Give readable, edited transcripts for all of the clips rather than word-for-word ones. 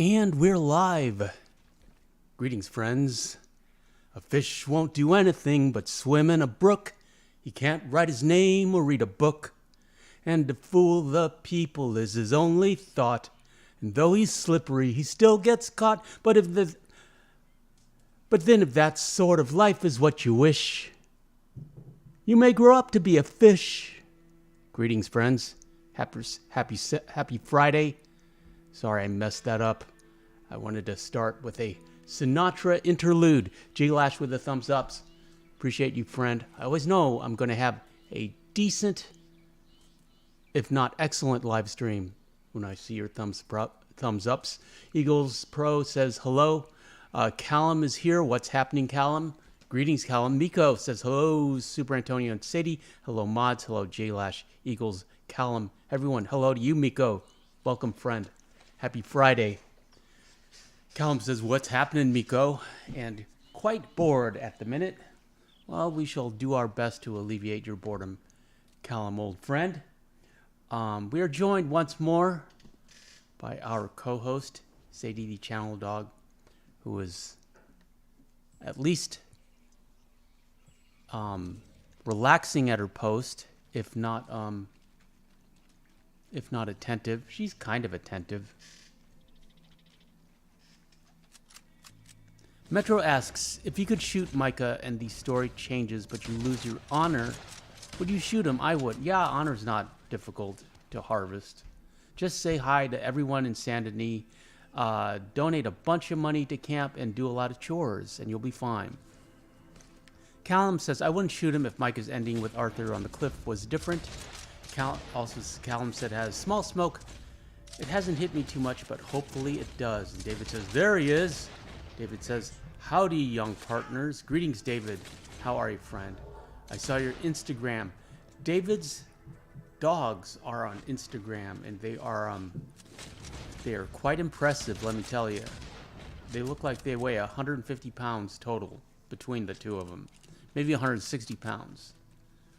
And we're live. Greetings, friends. A fish won't do anything but swim in a brook. He can't write his name or read a book. And to fool the people is his only thought. And though he's slippery, he still gets caught. But then if that sort of life is what you wish, you may grow up to be a fish. Greetings, friends. Happy Friday. Sorry, I messed that up. I wanted to start with a Sinatra interlude. J Lash with the thumbs ups. Appreciate you, friend. I always know I'm going to have a decent, if not excellent, live stream when I see your thumbs ups. Eagles Pro says hello. Callum is here. What's happening, Callum? Greetings, Callum. Miko says hello. Super Antonio and Sadie. Hello, mods. Hello, J Lash, Eagles, Callum. Everyone, hello to you, Miko. Welcome, friend. Happy Friday. Callum says, what's happening, Miko? And quite bored at the minute. Well, we shall do our best to alleviate your boredom, Callum, old friend. We are joined once more by our co-host, Sadie the Channel Dog, who is at least relaxing at her post, if not attentive. She's kind of attentive. Metro asks, if you could shoot Micah and the story changes, but you lose your honor, would you shoot him? I would. Yeah, honor's not difficult to harvest. Just say hi to everyone in Saint Denis, donate a bunch of money to camp, and do a lot of chores, and you'll be fine. Callum says, I wouldn't shoot him if Micah's ending with Arthur on the cliff was different. Callum said, has small smoke. It hasn't hit me too much, but hopefully it does. And David says, there he is. David says, howdy, young partners. Greetings, David. How are you, friend? I saw your Instagram. David's dogs are on Instagram, and they are quite impressive, let me tell you. They look like they weigh 150 pounds total between the two of them. Maybe 160 pounds.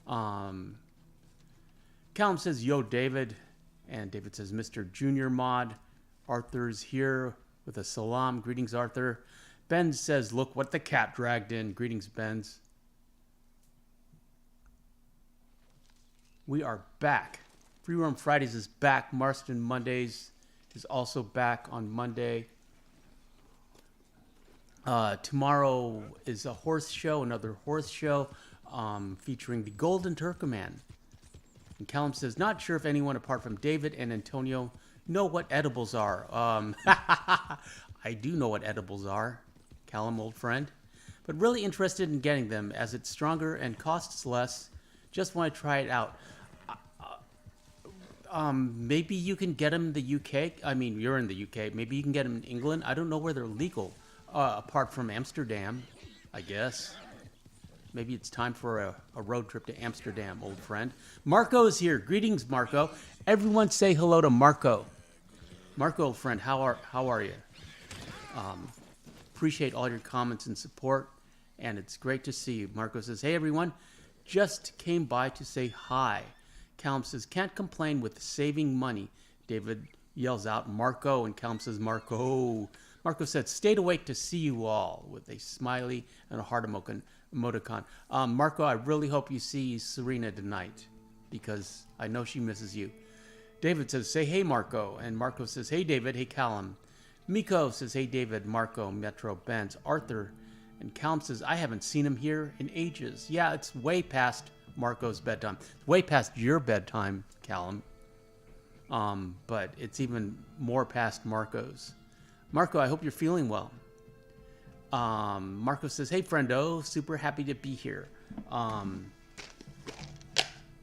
Callum says, yo, David. And David says, Mr. Junior Mod. Arthur's here with a salam. Greetings, Arthur. Ben says, look what the cat dragged in. Greetings, Benz. We are back. Free Roam Fridays is back. Marston Mondays is also back on Monday. Tomorrow is a horse show, another horse show, featuring the Golden Turkoman. And Callum says, not sure if anyone apart from David and Antonio know what edibles are. I do know what edibles are, Callum, old friend. But really interested in getting them as it's stronger and costs less. Just want to try it out. Maybe you can get them in the UK. I mean, you're in the UK. Maybe you can get them in England. I don't know where they're legal, apart from Amsterdam, I guess. Maybe it's time for a road trip to Amsterdam, old friend. Marco is here. Greetings, Marco. Everyone say hello to Marco. Marco, old friend, how are you? Appreciate all your comments and support, and it's great to see you. Marco says, hey, everyone. Just came by to say hi. Callum says, can't complain with saving money. David yells out, Marco, and Callum says, Marco. Marco said, stayed awake to see you all, with a smiley and a heart emoticon. Marco, I really hope you see Serena tonight, because I know she misses you. David says, say hey, Marco. And Marco says, hey, David. Hey, Callum. Miko says, hey, David. Marco, Metro, Benz, Arthur. And Callum says, I haven't seen him here in ages. Yeah, it's way past Marco's bedtime. It's way past your bedtime, Callum. But it's even more past Marco's. Marco, I hope you're feeling well. Marco says, hey, friendo. Super happy to be here.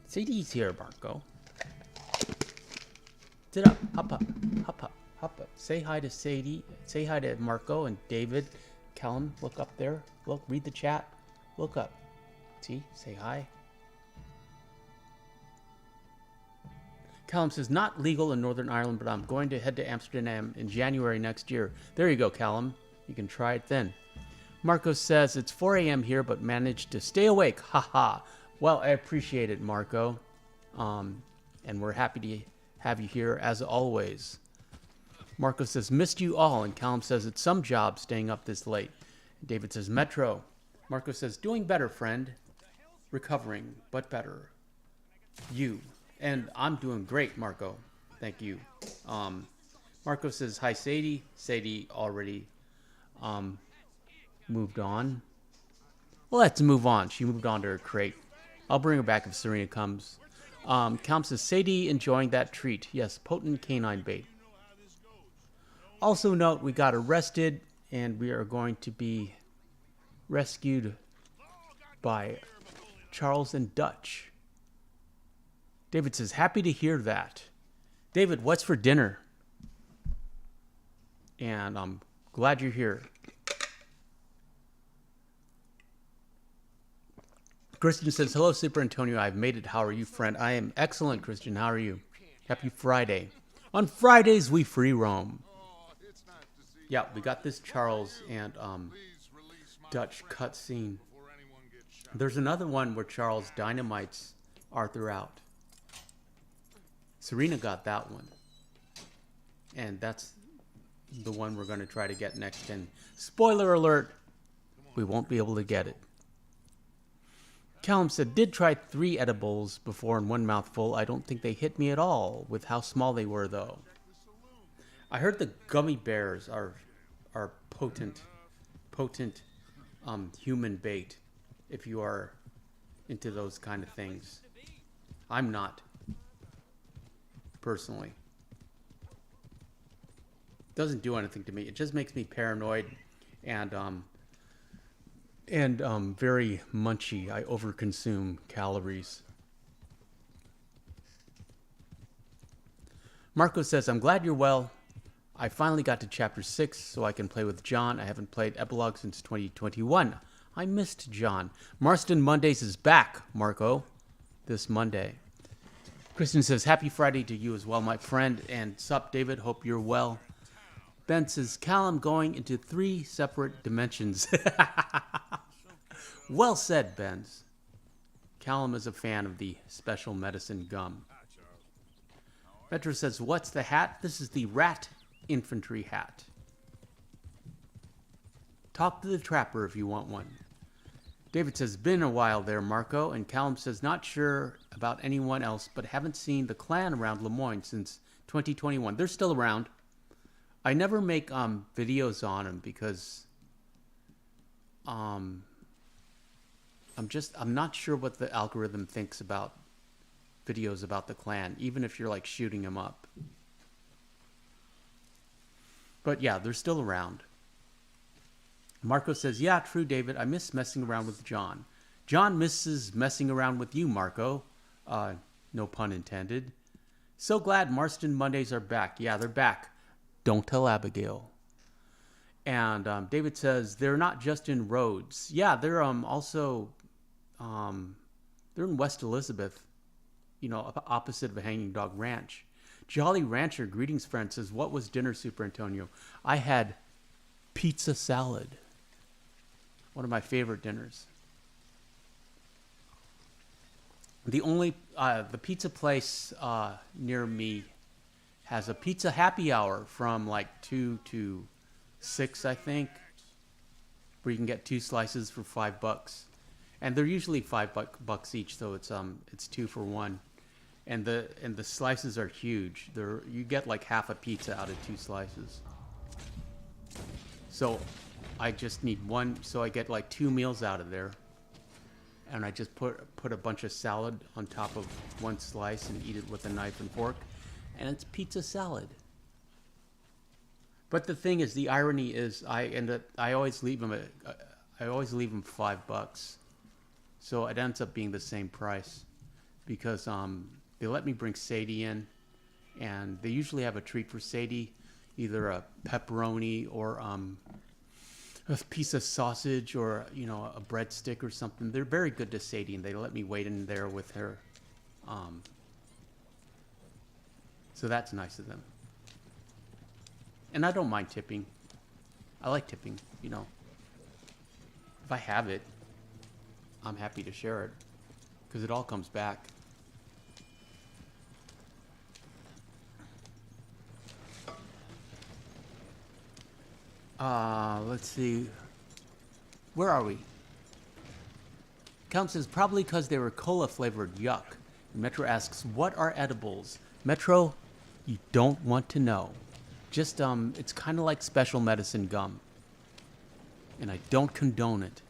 CD's here, Marco. Sit up, hop up, hop up, hop up. Say hi to Sadie. Say hi to Marco and David. Callum, look up there. Look, read the chat. Look up. See, say hi. Callum says, not legal in Northern Ireland, but I'm going to head to Amsterdam in January next year. There you go, Callum. You can try it then. Marco says, it's 4 a.m. here, but managed to stay awake. Ha ha. Well, I appreciate it, Marco. And we're happy to have you here as always. Marco says, missed you all. And Callum says, it's some job staying up this late. David says, Metro. Marco says, doing better, friend. Recovering, but better. You. And I'm doing great, Marco. Thank you. Marco says, hi, Sadie. Sadie already moved on. Well, let's move on. She moved on to her crate. I'll bring her back if Serena comes. Callum says, Sadie enjoying that treat. Yes, potent canine bait. Also note, we got arrested, and we are going to be rescued by Charles and Dutch. David says, happy to hear that. David, what's for dinner? And I'm glad you're here. Christian says, hello, Super Antonio. I've made it. How are you, friend? I am excellent, Christian. How are you? Happy Friday. On Fridays, we free roam. Yeah, we got this Charles and Dutch cutscene. There's another one where Charles dynamites Arthur out. Serena got that one. And that's the one we're going to try to get next. And spoiler alert, we won't be able to get it. Callum said, did try 3 edibles before in one mouthful. I don't think they hit me at all with how small they were, though. I heard the gummy bears are potent human bait if you are into those kind of things. I'm not, personally. Doesn't do anything to me. It just makes me paranoid and very munchy. I overconsume calories. Marco says, I'm glad you're well. I finally got to chapter 6 so I can play with John. I haven't played Epilogue since 2021. I missed John. Marston Mondays is back, Marco, this Monday. Kristen says, happy Friday to you as well, my friend. And sup, David, hope you're well. Ben says, Callum going into 3 separate dimensions. Well said, Benz. Callum is a fan of the special medicine gum. Metro says, what's the hat? This is the rat infantry hat. Talk to the trapper if you want one. David says, been a while there, Marco. And Callum says, not sure about anyone else, but haven't seen the clan around Lemoyne since 2021. They're still around. I never make videos on them because I'm not sure what the algorithm thinks about videos about the clan, even if you're like shooting them up. But yeah, they're still around. Marco says, yeah, true, David. I miss messing around with John. John misses messing around with you, Marco. No pun intended. So glad Marston Mondays are back. Yeah, they're back. Don't tell Abigail. And David says, they're not just in Rhodes. Yeah, they're also, they're in West Elizabeth, you know, opposite of a Hanging Dog Ranch. Jolly Rancher, greetings, friend, says, what was dinner, Super Antonio? I had pizza salad. One of my favorite dinners. The pizza place near me has a pizza happy hour from like 2 to 6, I think, where you can get 2 slices for $5, and they're usually $5 each, so it's 2 for 1, and the slices are huge. You get like half a pizza out of 2 slices. So I just need 1, so I get like 2 meals out of there, and I just put a bunch of salad on top of 1 slice and eat it with a knife and fork, and it's pizza salad. But the thing is, the irony is, I always leave them $5, so it ends up being the same price, because they let me bring Sadie in, and they usually have a treat for Sadie, either a pepperoni or a piece of sausage or a breadstick or something. They're very good to Sadie, and they let me wait in there with her. So that's nice of them. And I don't mind tipping. I like tipping, If I have it, I'm happy to share it, because it all comes back. Let's see. Where are we? Count says, probably because they were cola flavored. Yuck. And Metro asks, what are edibles? Metro, you don't want to know. Just, it's kind of like special medicine gum. And I don't condone it.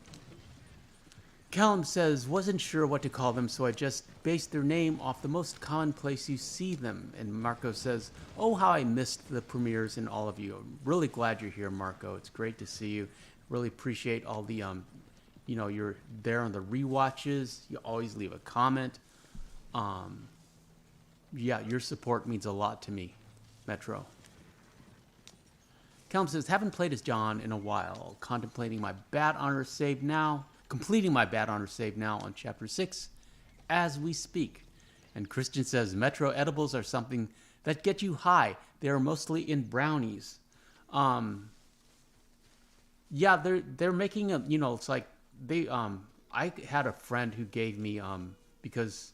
Callum says, wasn't sure what to call them, so I just based their name off the most common place you see them. And Marco says, oh, how I missed the premieres and all of you. I'm really glad you're here, Marco. It's great to see you. Really appreciate all the, you know, you're there on the rewatches. You always leave a comment. Yeah, your support means a lot to me, Metro. Callum says, haven't played as John in a while. Contemplating my bad honor save now. Completing my bad honor save now on chapter 6 as we speak. And Christian says, Metro edibles are something that get you high. They are mostly in brownies. Yeah, they're making a, you know, it's like they, I had a friend who gave me, because,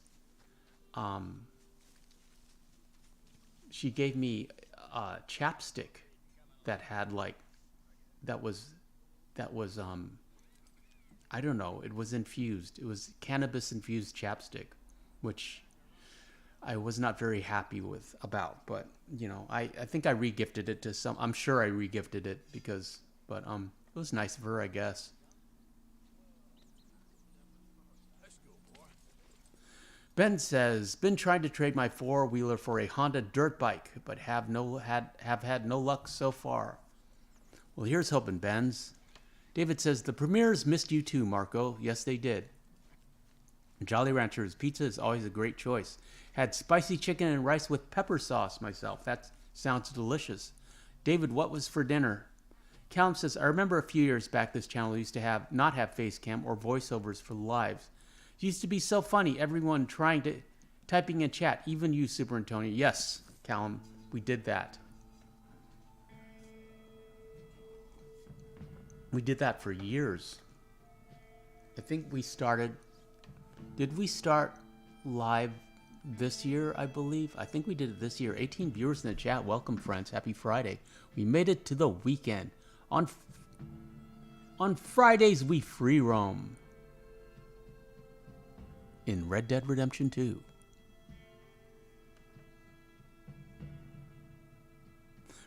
she gave me a chapstick that had like, that was, I don't know, it was infused. It was cannabis infused chapstick, which I was not very happy about, but you know, I think I regifted it to some, I'm sure I regifted it because, but it was nice of her, I guess. Ben says, been trying to trade my four-wheeler for a Honda dirt bike, but have had no luck so far. Well, here's hoping, Ben's. David says, the premieres missed you too, Marco. Yes, they did. Jolly Ranchers pizza is always a great choice. Had spicy chicken and rice with pepper sauce myself. That sounds delicious. David, what was for dinner? Callum says, I remember a few years back this channel used to not have face cam or voiceovers for the lives. It used to be so funny, everyone typing in chat, even you, Super Antonio. Yes, Callum, we did that. We did that for years. I think we started, did we start live this year, I believe? I think we did it this year. 18 viewers in the chat. Welcome, friends. Happy Friday. We made it to the weekend. On Fridays, we free roam. In Red Dead Redemption 2.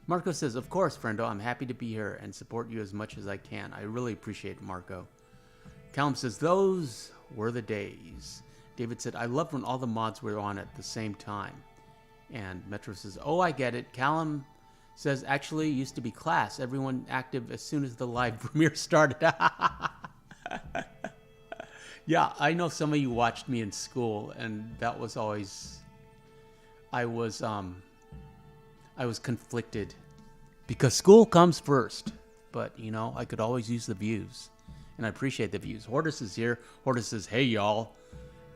Marco says, of course, friendo, I'm happy to be here and support you as much as I can. I really appreciate it, Marco. Callum says, those were the days. David said, I loved when all the mods were on at the same time. And Metro says, oh, I get it. Callum says, actually, used to be class. Everyone active as soon as the live premiere started. Yeah, I know some of you watched me in school, and that was always, I was conflicted because school comes first, but you know, I could always use the views, and I appreciate the views. Hortus is here. Hortus says, hey y'all.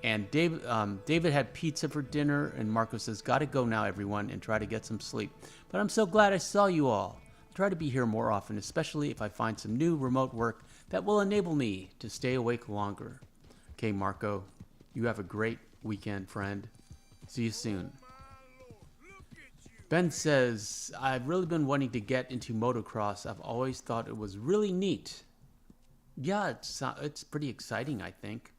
And David had pizza for dinner, and Marco says, gotta go now, everyone, and try to get some sleep. But I'm so glad I saw you all. I'll try to be here more often, especially if I find some new remote work that will enable me to stay awake longer. Okay, Marco, you have a great weekend, friend. See you soon. Ben says, I've really been wanting to get into motocross. I've always thought it was really neat. Yeah, it's pretty exciting, I think.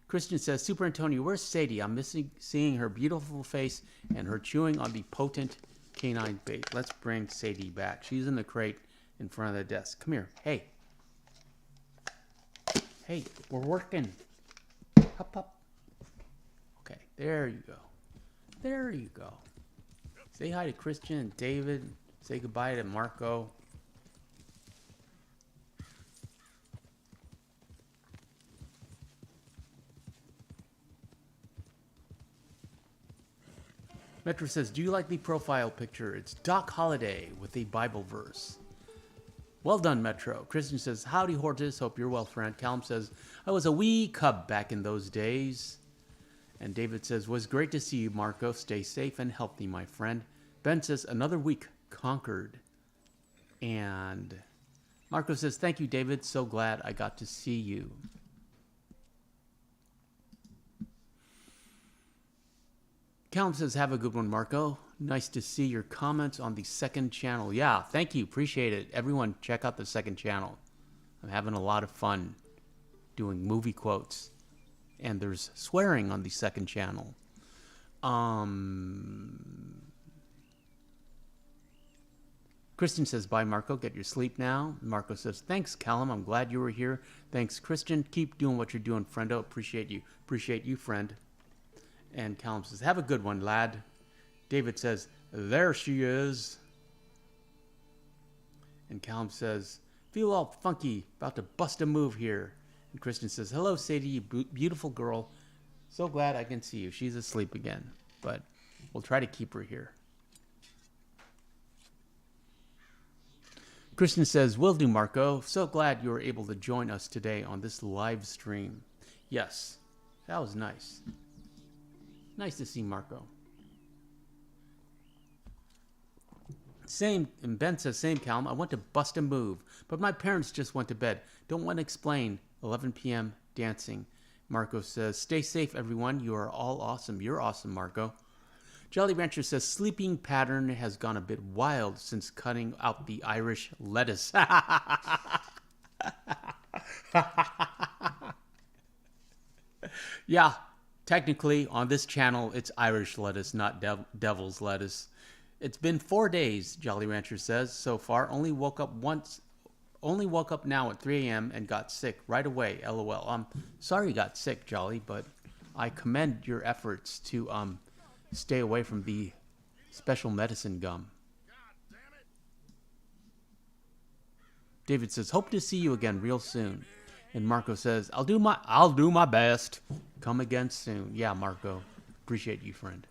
Christian says, Super Antonio, where's Sadie? I'm missing seeing her beautiful face and her chewing on the potent canine bait. Let's bring Sadie back. She's in the crate in front of the desk. Come here. Hey. Hey, we're working. Hop, hop. Okay, there you go. There you go. Say hi to Christian and David. Say goodbye to Marco. Metro says, do you like the profile picture? It's Doc Holliday with a Bible verse. Well done, Metro. Christian says, howdy, Hortus. Hope you're well, friend. Callum says, I was a wee cub back in those days. And David says, was great to see you, Marco. Stay safe and healthy, my friend. Ben says, another week conquered. And Marco says, thank you, David. So glad I got to see you. Callum says, have a good one, Marco. Nice to see your comments on the second channel. Yeah, thank you. Appreciate it. Everyone, check out the second channel. I'm having a lot of fun doing movie quotes. And there's swearing on the second channel. Kristen says, bye, Marco. Get your sleep now. Marco says, thanks, Callum. I'm glad you were here. Thanks, Christian. Keep doing what you're doing, friendo. Appreciate you. Appreciate you, friend. And Callum says, have a good one, lad. David says, there she is. And Callum says, feel all funky. About to bust a move here. And Kristen says, hello, Sadie, you beautiful girl. So glad I can see you. She's asleep again. But we'll try to keep her here. Kristen says, will do, Marco. So glad you were able to join us today on this live stream. Yes, that was nice. Nice to see Marco. Same, and Ben says, same, Callum. I want to bust a move, but my parents just went to bed. Don't want to explain. 11 p.m. dancing. Marco says, stay safe, everyone. You are all awesome. You're awesome, Marco. Jolly Rancher says, sleeping pattern has gone a bit wild since cutting out the Irish lettuce. Yeah, technically on this channel, it's Irish lettuce, not devil's lettuce. It's been 4 days, Jolly Rancher says, so far. Only woke up now at 3 a.m. and got sick right away, LOL. I'm sorry you got sick, Jolly, but I commend your efforts to stay away from the special medicine gum. David says, hope to see you again real soon. And Marco says, I'll do my best. Come again soon. Yeah, Marco. Appreciate you, friend.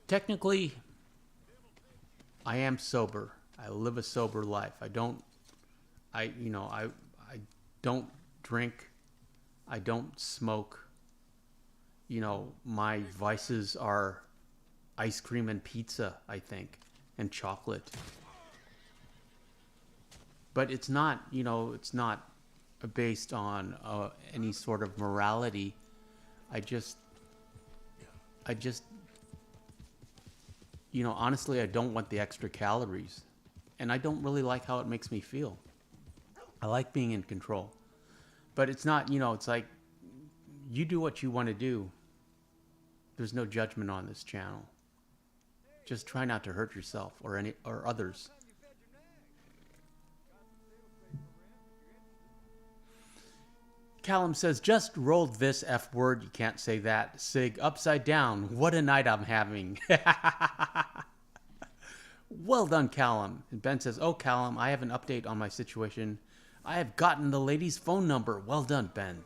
Technically, I am sober. I live a sober life. I don't drink. I don't smoke. You know, my vices are ice cream and pizza, I think, and chocolate. But it's not, it's not based on any sort of morality. I just, honestly, I don't want the extra calories. And I don't really like how it makes me feel. I like being in control. But it's not, it's like, you do what you want to do. There's no judgment on this channel. Just try not to hurt yourself or others. Callum says, just rolled this F word. You can't say that. Sig, upside down. What a night I'm having. Well done, Callum. And Ben says, oh, Callum, I have an update on my situation. I have gotten the lady's phone number. Well done, Ben.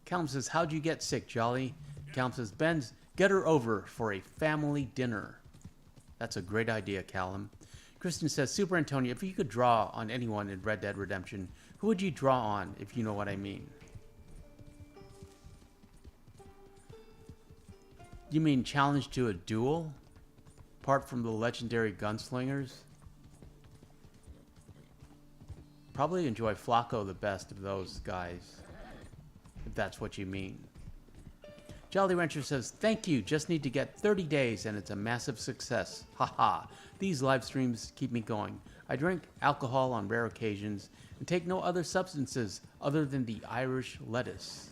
Callum says, how'd you get sick, Jolly? Callum says, Ben's, get her over for a family dinner. That's a great idea, Callum. Kristen says, Super Antonio, if you could draw on anyone in Red Dead Redemption, who would you draw on, if you know what I mean? You mean challenge to a duel? Apart from the legendary gunslingers? Probably enjoy Flacco the best of those guys, if that's what you mean. Jolly Rancher says, thank you, just need to get 30 days and it's a massive success. Haha, these live streams keep me going. I drink alcohol on rare occasions and take no other substances other than the Irish lettuce.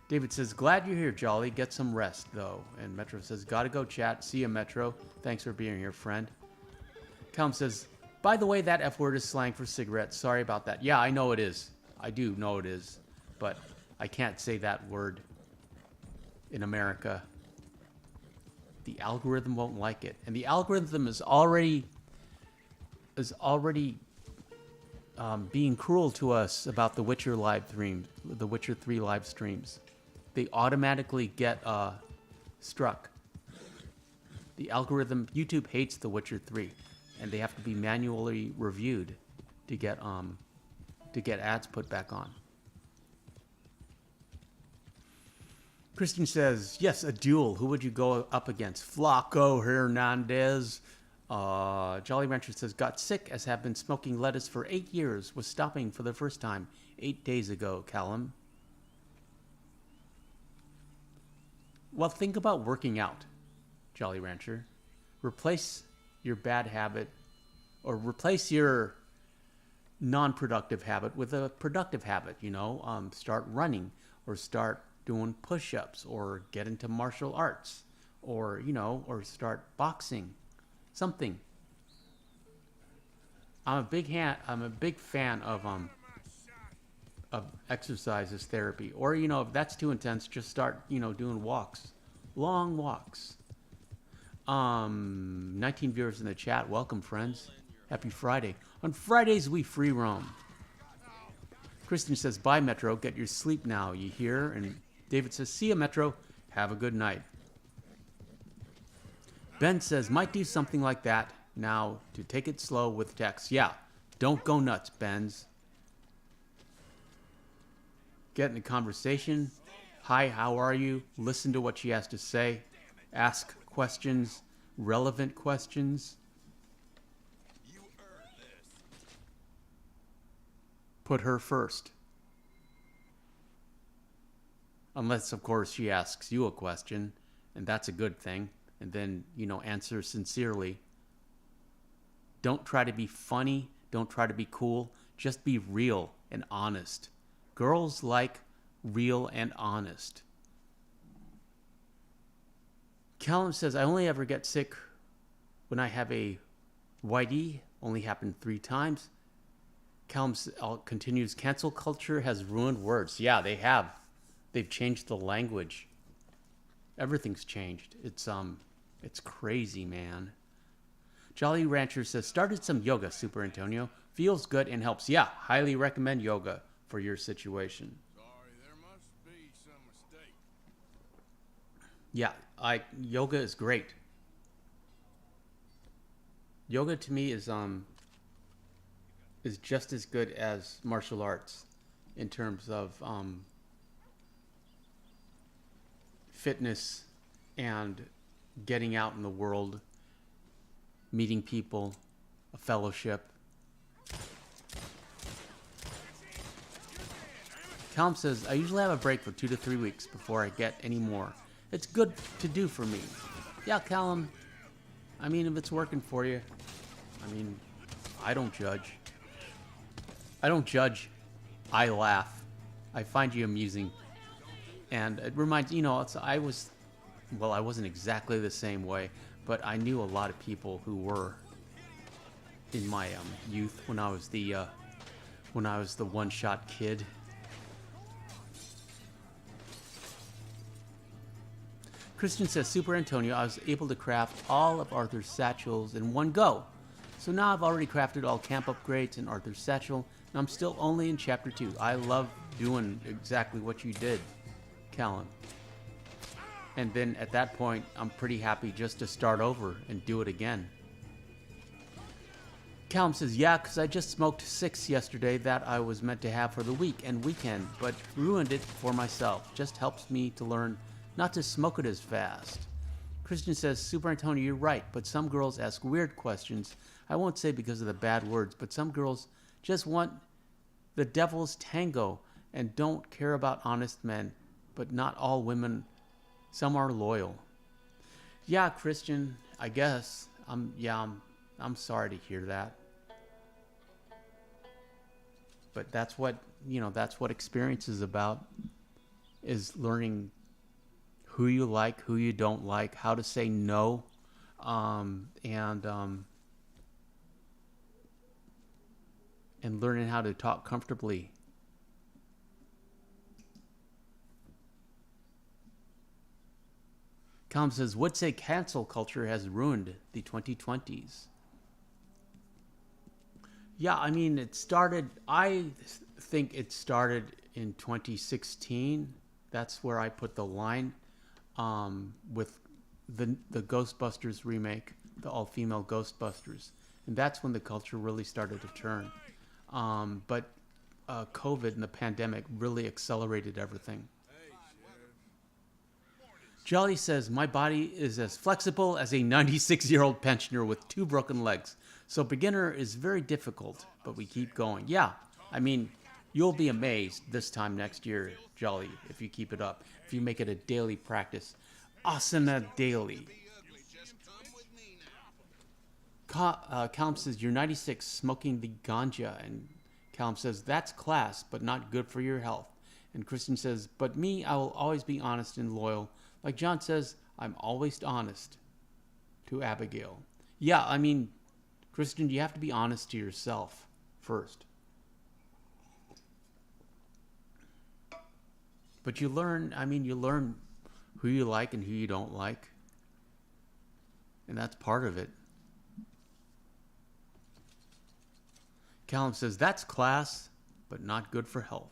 David says, glad you're here, Jolly. Get some rest, though. And Metro says, gotta go, chat. See ya, Metro. Thanks for being here, friend. Callum says, by the way, that F word is slang for cigarettes. Sorry about that. Yeah, I know it is. I do know it is. But I can't say that word in America. The algorithm won't like it. And the algorithm is already being cruel to us about the Witcher live stream, the Witcher 3 live streams. They automatically get struck. The algorithm, YouTube hates The Witcher 3, and they have to be manually reviewed to get ads put back on. Christian says, yes, a duel. Who would you go up against? Flacco Hernandez. Jolly Rancher says, got sick as have been smoking lettuce for 8 years. Was stopping for the first time 8 days ago, Callum. Well, think about working out, Jolly Rancher. Replace your bad habit, or replace your non-productive habit with a productive habit, start running, or start doing push-ups, or get into martial arts, or start boxing, something. I'm a big fan of exercise as therapy, or if that's too intense, just start doing walks, long walks. 19 viewers in the chat. Welcome, friends. Happy Friday. On Fridays, we free roam. Kristen says, bye, Metro. Get your sleep now, you hear? And David says, see ya, Metro. Have a good night. Ben says, might do something like that now to take it slow with text. Yeah, don't go nuts, Benz. Get in a conversation. Hi, how are you? Listen to what she has to say. Ask questions, relevant questions. Put her first. Unless, of course, she asks you a question, and that's a good thing. And then, answer sincerely. Don't try to be funny. Don't try to be cool. Just be real and honest. Girls like real and honest. Callum says, I only ever get sick when I have a YD. Only happened 3 times. Callum continues, cancel culture has ruined words. Yeah, they have. They've changed the language. Everything's changed. It's crazy, man. Jolly Rancher says, started some yoga, Super Antonio. Feels good and helps. Yeah, highly recommend yoga for your situation. Sorry, there must be some mistake. Yeah, yoga is great. Yoga to me is just as good as martial arts in terms of fitness and getting out in the world, meeting people, a fellowship. Callum says, I usually have a break for 2 to 3 weeks before I get any more. It's good to do for me. Yeah, Callum. I mean, if it's working for you, I don't judge. I don't judge. I laugh. I find you amusing. And it reminds, I wasn't exactly the same way, but I knew a lot of people who were in my youth when I was the one-shot kid. Christian says, Super Antonio, I was able to craft all of Arthur's satchels in one go. So now I've already crafted all camp upgrades in Arthur's satchel, and I'm still only in chapter 2. I love doing exactly what you did, Callum. And then at that point, I'm pretty happy just to start over and do it again. Callum says, yeah, because I just smoked 6 yesterday that I was meant to have for the week and weekend, but ruined it for myself. Just helps me to learn not to smoke it as fast. Christian says, Super Antonio, you're right, but some girls ask weird questions. I won't say because of the bad words, but some girls just want the devil's tango and don't care about honest men, but not all women. Some are loyal. Yeah, Christian, I guess. I'm sorry to hear that. But that's what experience is about, is learning who you like, who you don't like, how to say no, and learning how to talk comfortably. Callum says, would say cancel culture has ruined the 2020s. Yeah, I think it started in 2016. That's where I put the line with the Ghostbusters remake, the all-female Ghostbusters. And that's when the culture really started to turn. But COVID and the pandemic really accelerated everything. Jolly says, my body is as flexible as a 96-year-old pensioner with 2 broken legs. So beginner is very difficult, but we keep going. Yeah, I mean, you'll be amazed this time next year, Jolly, if you keep it up. If you make it a daily practice. Asana daily. Callum says, you're 96, smoking the ganja. And Callum says, that's class, but not good for your health. And Kristen says, but me, I will always be honest and loyal. Like John says, I'm always honest to Abigail. Yeah, I mean, Kristen, you have to be honest to yourself first. But you learn who you like and who you don't like. And that's part of it. Callum says, that's class, but not good for health.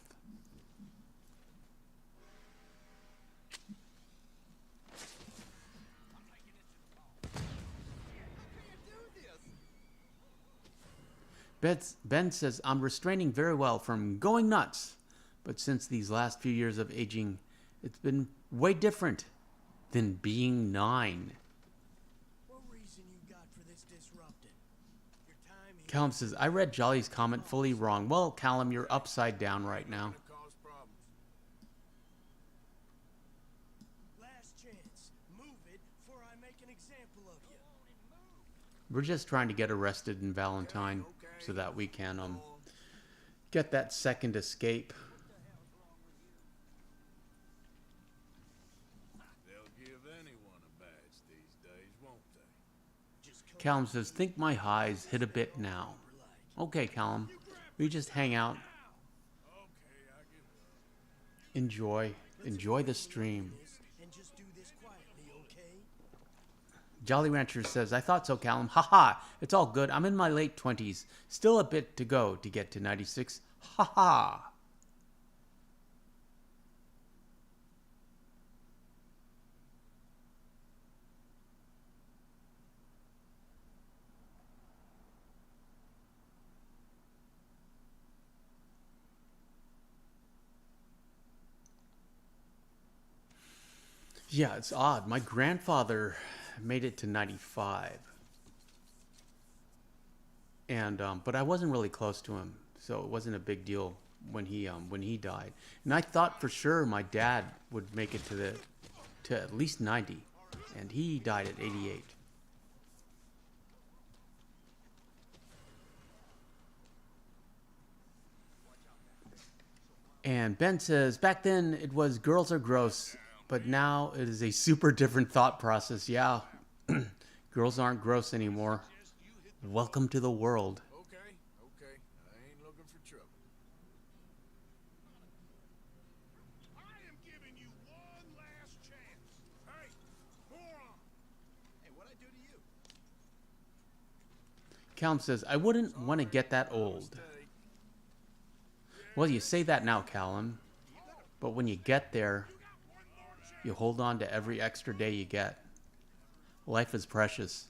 Ben says, I'm restraining very well from going nuts. But since these last few years of aging, it's been way different than being 9. What reason you got for this disrupting? Your time here. Callum says, I read Jolly's comment fully wrong. Well, Callum, you're upside down right now. Cause problems. Last chance. Move it before I make an example of you. We're just trying to get arrested in Valentine so that we can get that second escape. They'll give anyone a badge these days, won't they? Just Callum says, think my highs hit a bit now. Okay, Callum. We just hang out. Okay, I give up. Enjoy the stream. and just do this quietly, okay? Jolly Rancher says, I thought so, Callum. Haha, it's all good. I'm in my late 20s. Still a bit to go to get to 96. Haha. Yeah, it's odd. My grandfather made it to 95. And but I wasn't really close to him, so it wasn't a big deal when he died. And I thought for sure my dad would make it to at least 90, and he died at 88. And Ben says, back then it was girls are gross, but now it is a super different thought process. Yeah, girls aren't gross anymore. Welcome to the world. Okay, I ain't looking for trouble. I am giving you one last chance. Hey, moron! Hey, what'd I do to you? Callum says, I wouldn't want to get that old. Well, you say that now, Callum, but when you get there, you hold on to every extra day you get. Life is precious.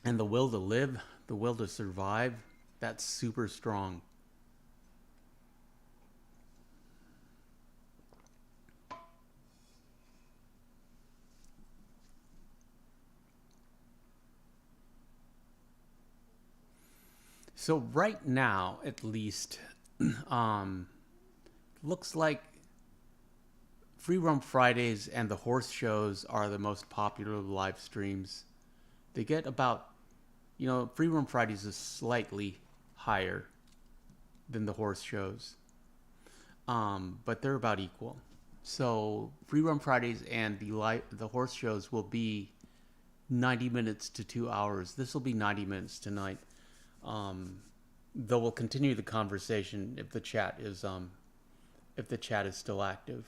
And the will to live, the will to survive, that's super strong. So right now, at least, looks like Free Roam Fridays and the horse shows are the most popular live streams. They get about, Free Roam Fridays is slightly higher than the horse shows, but they're about equal. So Free Roam Fridays and the horse shows will be 90 minutes to 2 hours. This will be 90 minutes tonight. Though we'll continue the conversation if the chat is still active.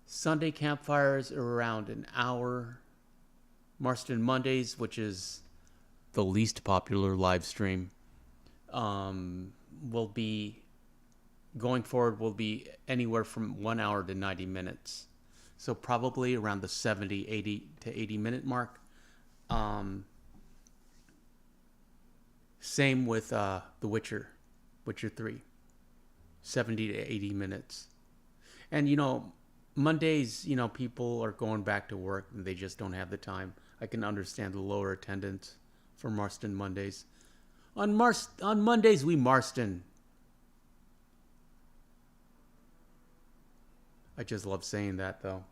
Sunday campfires are around an hour. Marston Mondays, which is the least popular live stream, will be going forward will be anywhere from 1 hour to 90 minutes. So probably around the 70, 80 to 80 minute mark. Same with The Witcher, Witcher 3, 70 to 80 minutes. And, Mondays, people are going back to work and they just don't have the time. I can understand the lower attendance for Marston Mondays. On Mondays, we Marston. I just love saying that, though.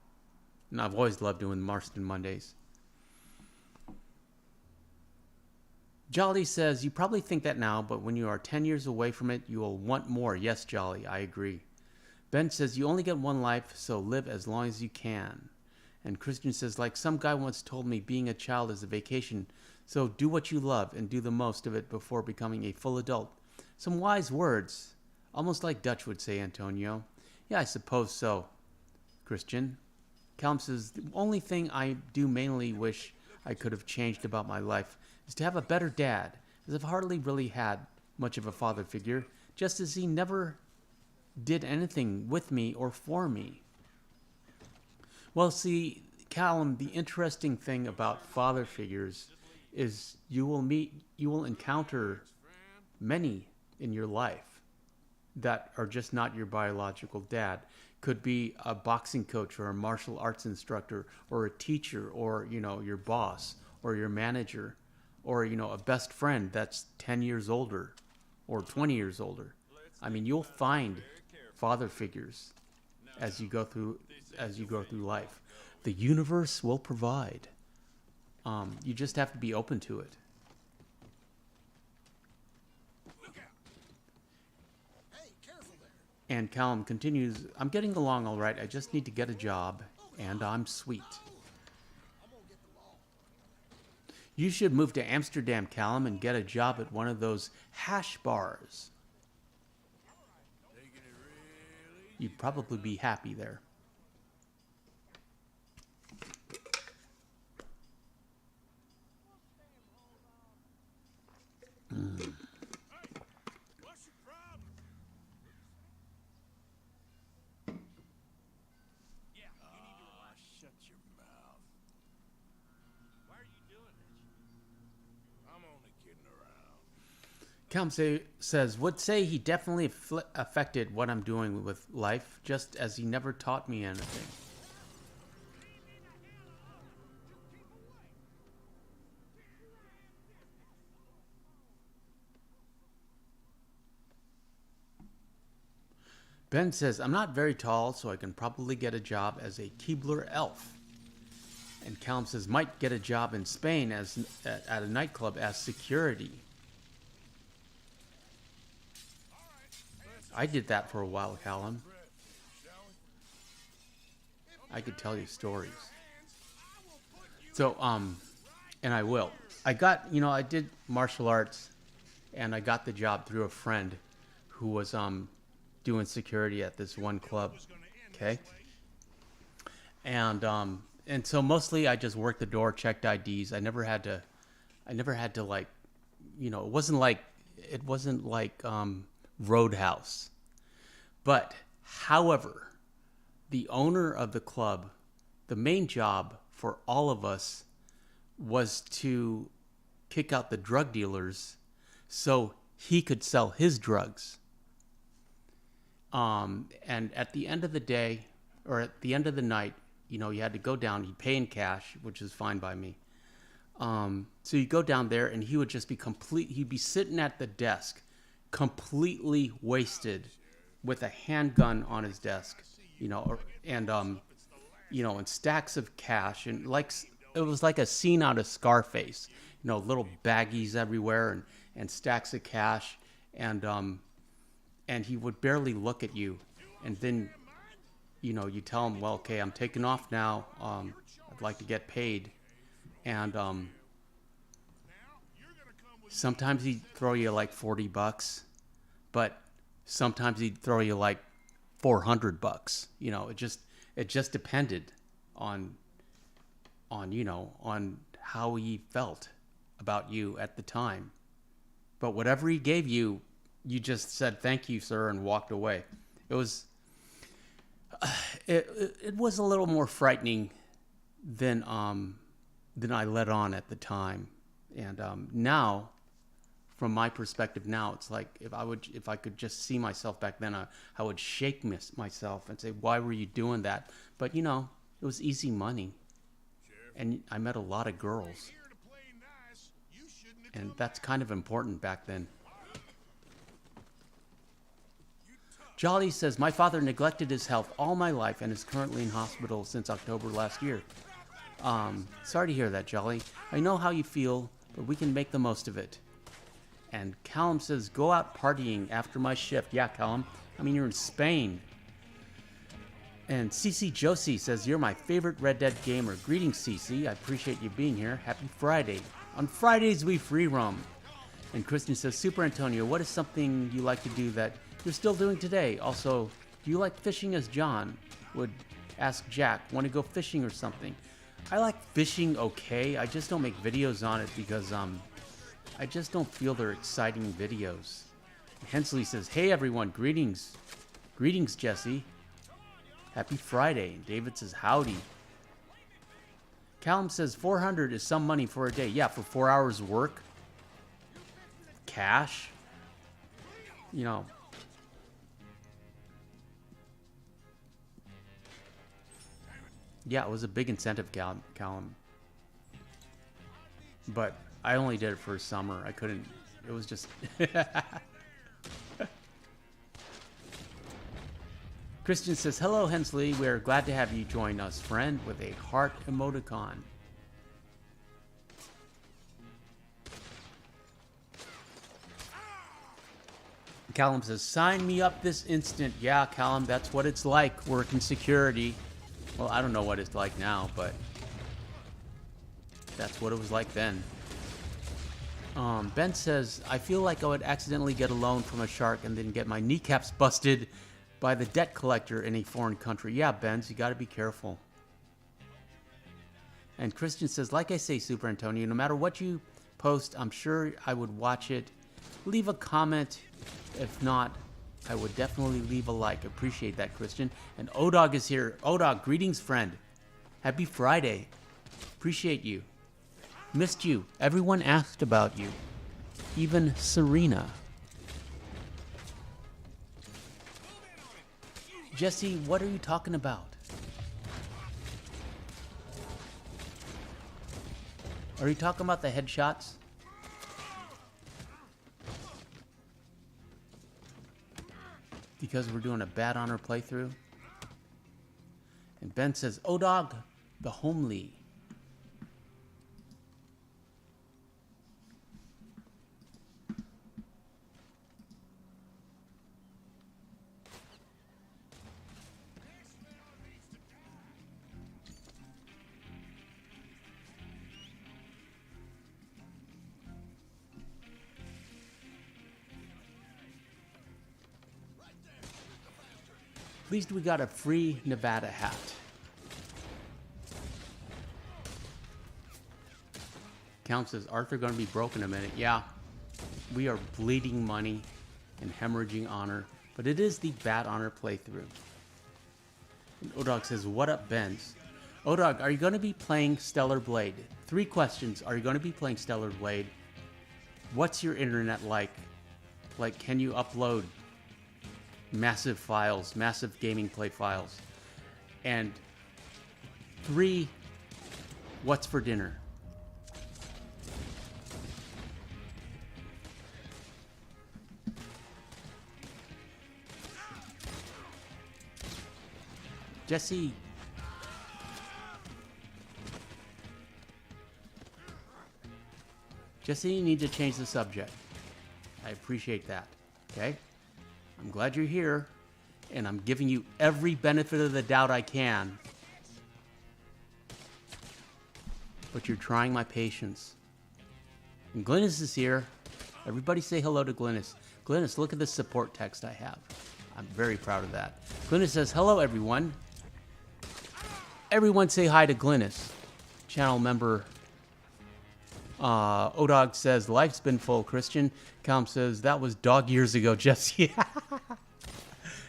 And I've always loved doing Marston Mondays. Jolly says, you probably think that now, but when you are 10 years away from it, you will want more. Yes, Jolly, I agree. Ben says, you only get one life, so live as long as you can. And Christian says, like some guy once told me, being a child is a vacation, so do what you love and do the most of it before becoming a full adult. Some wise words, almost like Dutch would say, Antonio. Yeah, I suppose so, Christian. Callum says, the only thing I do mainly wish I could have changed about my life is to have a better dad, as I've hardly really had much of a father figure, just as he never did anything with me or for me. Well, see, Callum, the interesting thing about father figures is you will encounter many in your life that are just not your biological dad. Could be a boxing coach or a martial arts instructor or a teacher or, your boss or your manager or, a best friend that's 10 years older or 20 years older. I mean, you'll find father figures as you go through life. The universe will provide. You just have to be open to it. And Callum continues, I'm getting along all right. I just need to get a job, and I'm sweet. You should move to Amsterdam, Callum, and get a job at one of those hash bars. You'd probably be happy there. What's your problem? Yeah, you need to relax. Shut your mouth. Why are you doing this? I'm only kidding around. Callum says, would say he definitely affected what I'm doing with life, just as he never taught me anything. Ben says, I'm not very tall, so I can probably get a job as a Keebler elf. And Callum says, might get a job in Spain at a nightclub as security. I did that for a while, Callum. I could tell you stories. So, and I will. I got, I did martial arts, and I got the job through a friend who was, doing security at this one club. Okay. And so mostly I just worked the door, checked IDs. I never had to like, it wasn't like Roadhouse. But however, the owner of the club, the main job for all of us was to kick out the drug dealers so he could sell his drugs. And at the end of the day, or at the end of the night, you had to go down, he'd pay in cash, which is fine by me. So you go down there and he would just be he'd be sitting at the desk, completely wasted with a handgun on his desk, and stacks of cash, and it was like a scene out of Scarface, little baggies everywhere and stacks of cash, and he would barely look at you. And then, you tell him, well, okay, I'm taking off now. I'd like to get paid. And sometimes he'd throw you like $40, but sometimes he'd throw you like $400. It just depended on how he felt about you at the time. But whatever he gave you, you just said thank you, sir, and walked away. It was it was a little more frightening than I let on at the time. And now, from my perspective now, it's like if I could just see myself back then, I would shake myself and say, why were you doing that? But you know, it was easy money, and I met a lot of girls, and that's kind of important back then. Jolly says, my father neglected his health all my life and is currently in hospital since October last year. Sorry to hear that, Jolly. I know how you feel, but we can make the most of it. And Callum says, go out partying after my shift. Yeah, Callum. I mean, you're in Spain. And CC Josie says, you're my favorite Red Dead gamer. Greetings, CC. I appreciate you being here. Happy Friday. On Fridays, we free roam. And Kristen says, Super Antonio, what is something you like to do that you're still doing today? Also, do you like fishing as John would ask Jack? Want to go fishing or something? I like fishing okay. I just don't make videos on it because I just don't feel they're exciting videos. Hensley says, hey everyone, greetings. Greetings, Jesse. Happy Friday. David says, howdy. Callum says, 400 is some money for a day. Yeah, for 4 hours work. Cash. You know. Yeah, it was a big incentive, Callum. But I only did it for a summer. I couldn't. It was just... Christian says, hello, Hensley. We're glad to have you join us, friend, with a heart emoticon. Callum says, sign me up this instant. Yeah, Callum, that's what it's like working security. Well, I don't know what it's like now, but that's what it was like then. Ben says, I feel like I would accidentally get a loan from a shark and then get my kneecaps busted by the debt collector in a foreign country. Yeah, Ben, you got to be careful. And Christian says, like I say, Super Antonio, no matter what you post, I'm sure I would watch it. Leave a comment. If not, I would definitely leave a like. Appreciate that, Christian. And Odog is here. Odog, greetings, friend. Happy Friday. Appreciate you. Missed you. Everyone asked about you. Even Serena. Jesse, what are you talking about? Are you talking about the headshots? Because we're doing a bad honor playthrough? And Ben says, Odog, the homely. At least we got a free Nevada hat. Count says, Arthur gonna be broke in a minute. Yeah, we are bleeding money and hemorrhaging honor, but it is the bad honor playthrough. And Odog says, what up, Benz? Odog, are you gonna be playing Stellar Blade? 3 questions. Are you gonna be playing Stellar Blade? What's your internet like? Like, can you upload massive files, massive gaming play files? And 3, what's for dinner? Jesse. Jesse, you need to change the subject. I appreciate that. Okay? I'm glad you're here, and I'm giving you every benefit of the doubt I can. But you're trying my patience. And Glynis is here. Everybody say hello to Glynis. Glynis, look at the support text I have. I'm very proud of that. Glynis says, hello, everyone. Everyone say hi to Glynis. Channel member Odog says, life's been full, Christian. Callum says, that was dog years ago, Jesse.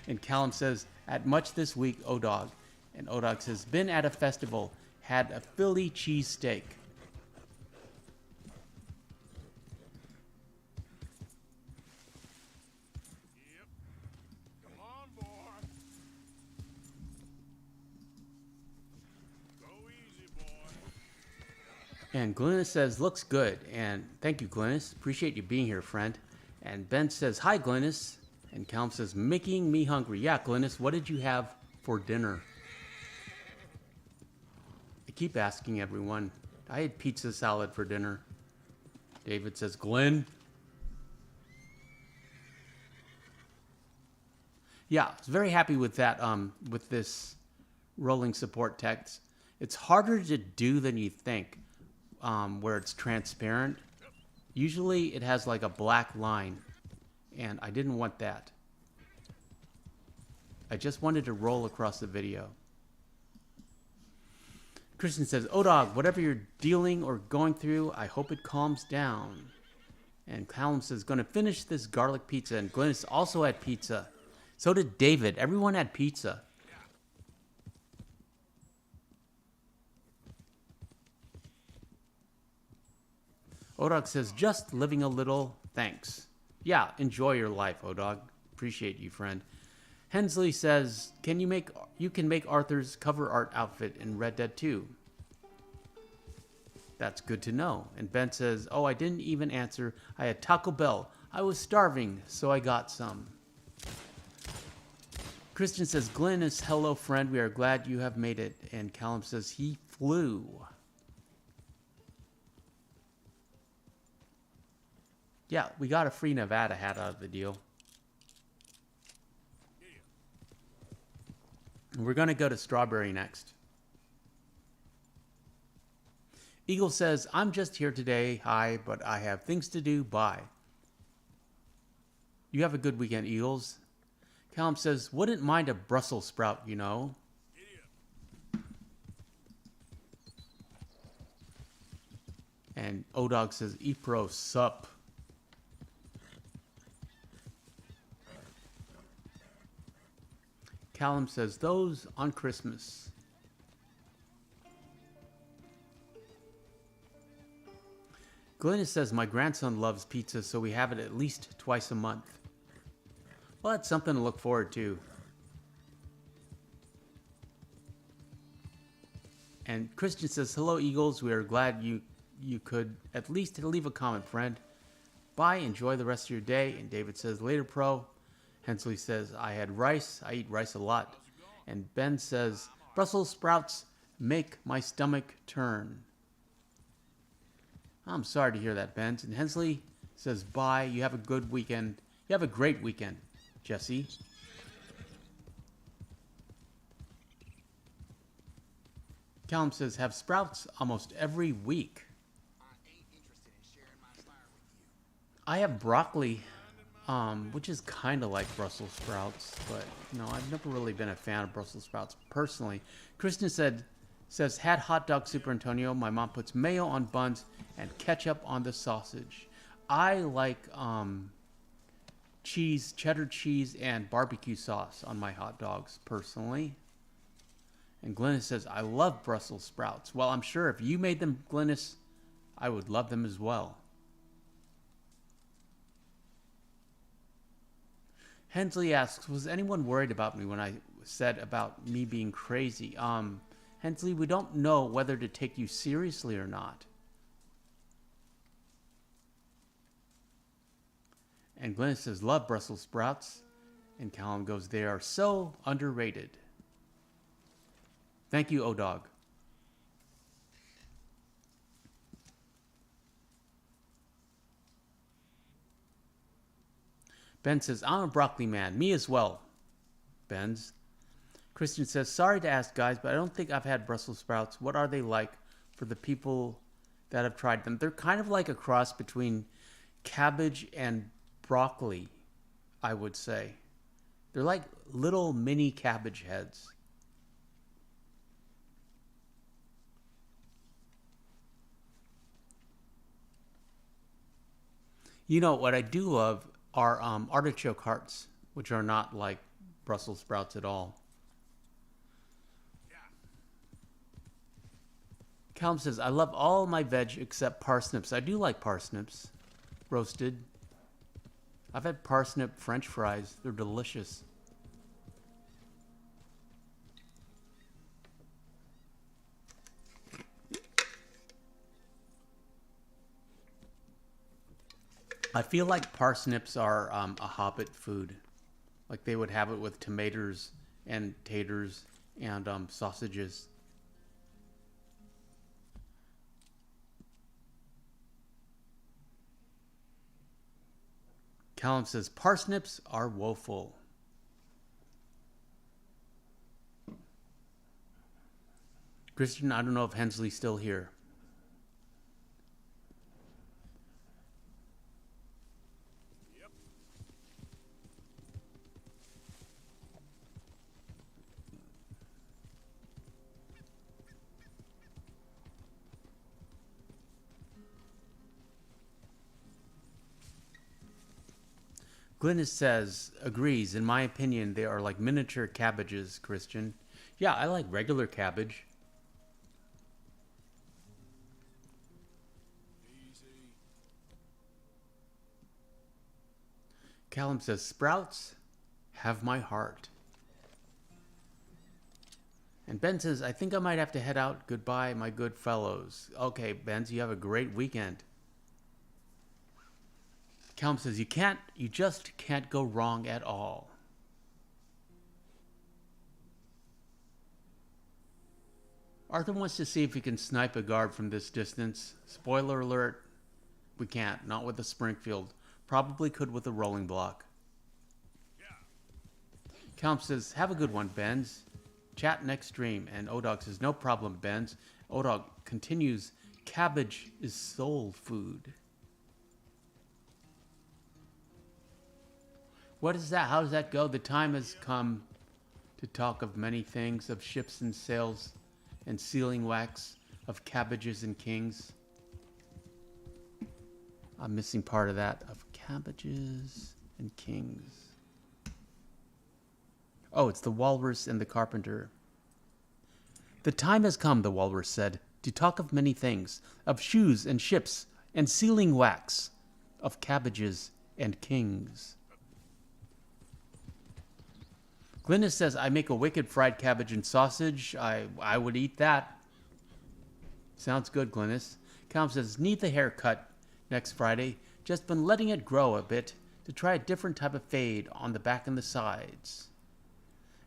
And Callum says, at much this week, Odog. And Odog says, been at a festival, had a Philly cheesesteak. And Glynis says, looks good. And thank you, Glynis. Appreciate you being here, friend. And Ben says, hi, Glynis. And Callum says, making me hungry. Yeah, Glynis, what did you have for dinner? I keep asking everyone. I had pizza salad for dinner. David says, Glenn. Yeah, I was very happy with that, with this rolling support text. It's harder to do than you think, where it's transparent. Usually it has like a black line, and I didn't want that. I just wanted to roll across the video. Christian says, oh dog, whatever you're dealing or going through, I hope it calms down. And Callum says, gonna finish this garlic pizza. And Glennis also had pizza. So did David. Everyone had pizza. Odog says, just living a little, thanks. Yeah, enjoy your life, Odog. Appreciate you, friend. Hensley says, you can make Arthur's cover art outfit in Red Dead 2. That's good to know. And Ben says, oh, I didn't even answer. I had Taco Bell. I was starving, so I got some. Christian says, Glennis, hello, friend. We are glad you have made it. And Callum says, he flew. Yeah, we got a free Nevada hat out of the deal. We're going to go to Strawberry next. Eagle says, I'm just here today. Hi, but I have things to do. Bye. You have a good weekend, Eagles. Callum says, wouldn't mind a Brussels sprout, you know. And Odog says, Epro sup. Callum says, those on Christmas. Glennis says, my grandson loves pizza, so we have it at least twice a month. Well, that's something to look forward to. And Christian says, hello, Eagles. We are glad you could at least leave a comment, friend. Bye. Enjoy the rest of your day. And David says, later, pro. Hensley says, I had rice. I eat rice a lot. And Ben says, Brussels sprouts make my stomach turn. I'm sorry to hear that, Ben. And Hensley says, bye. You have a good weekend. You have a great weekend, Jesse. Callum says, have sprouts almost every week. I have broccoli, which is kind of like Brussels sprouts, but no, I've never really been a fan of Brussels sprouts personally. Kristen says, had hot dog Super Antonio. My mom puts mayo on buns and ketchup on the sausage. I like cheese, cheddar cheese, and barbecue sauce on my hot dogs personally. And Glennis says, I love Brussels sprouts. Well, I'm sure if you made them, Glennis, I would love them as well. Hensley asks, was anyone worried about me when I said about me being crazy? Hensley, we don't know whether to take you seriously or not. And Glenn says, love Brussels sprouts. And Callum goes, they are so underrated. Thank you, O-Dog. Ben says, I'm a broccoli man. Me as well. Ben's. Christian says, sorry to ask, guys, but I don't think I've had Brussels sprouts. What are they like for the people that have tried them? They're kind of like a cross between cabbage and broccoli, I would say. They're like little mini cabbage heads. You know, what I do love are artichoke hearts, which are not like Brussels sprouts at all. Callum says, I love all my veg except parsnips. I do like parsnips. Roasted. I've had parsnip French fries. They're delicious. I feel like parsnips are a hobbit food. Like they would have it with tomatoes and taters and sausages. Callum says parsnips are woeful. Christian, I don't know if Hensley's still here. Yep. Glynis says, agrees. In my opinion, they are like miniature cabbages, Christian. Yeah, I like regular cabbage. Easy. Callum says, sprouts have my heart. And Ben says, I think I might have to head out. Goodbye, my good fellows. Okay, Ben, you have a great weekend. Callum says, you just can't go wrong at all. Arthur wants to see if he can snipe a guard from this distance. Spoiler alert, we can't. Not with the Springfield. Probably could with a rolling block. Yeah. Callum says, have a good one, Benz. Chat next stream. And Odog says, no problem, Benz. Odog continues, cabbage is soul food. What is that? How does that go? The time has come to talk of many things, of ships and sails and sealing wax, of cabbages and kings. I'm missing part of that. Of cabbages and kings. Oh, it's the walrus and the carpenter. The time has come, the walrus said, to talk of many things, of shoes and ships and sealing wax, of cabbages and kings. Glynis says, I make a wicked fried cabbage and sausage. I would eat that. Sounds good, Glynis. Callum says, need the haircut next Friday. Just been letting it grow a bit to try a different type of fade on the back and the sides.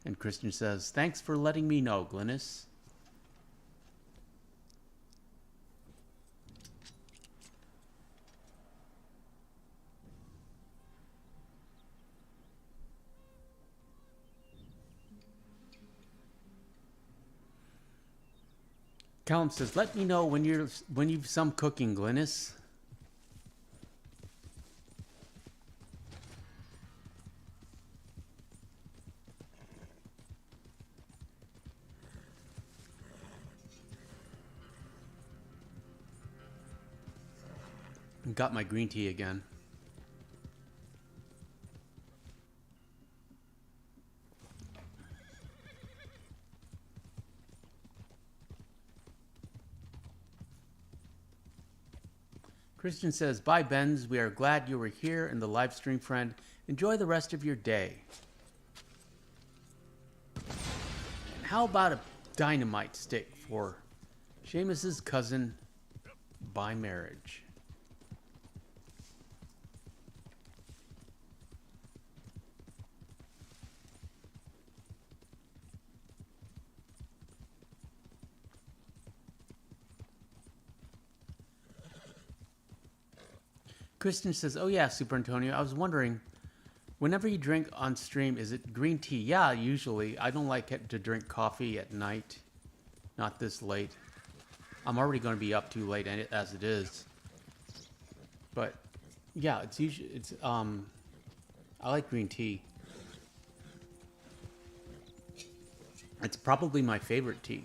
And Christian says, thanks for letting me know, Glynis. Callum says, let me know when you've some cooking, Glynis. Got my green tea again. Christian says, bye, Benz. We are glad you were here in the live stream, friend. Enjoy the rest of your day. And how about a dynamite stick for Seamus's cousin by marriage? Kristen says, oh yeah, superantonio. I was wondering, whenever you drink on stream, is it green tea? Yeah, usually. I don't like to drink coffee at night. Not this late. I'm already going to be up too late as it is. But yeah, it's usually I like green tea. It's probably my favorite tea.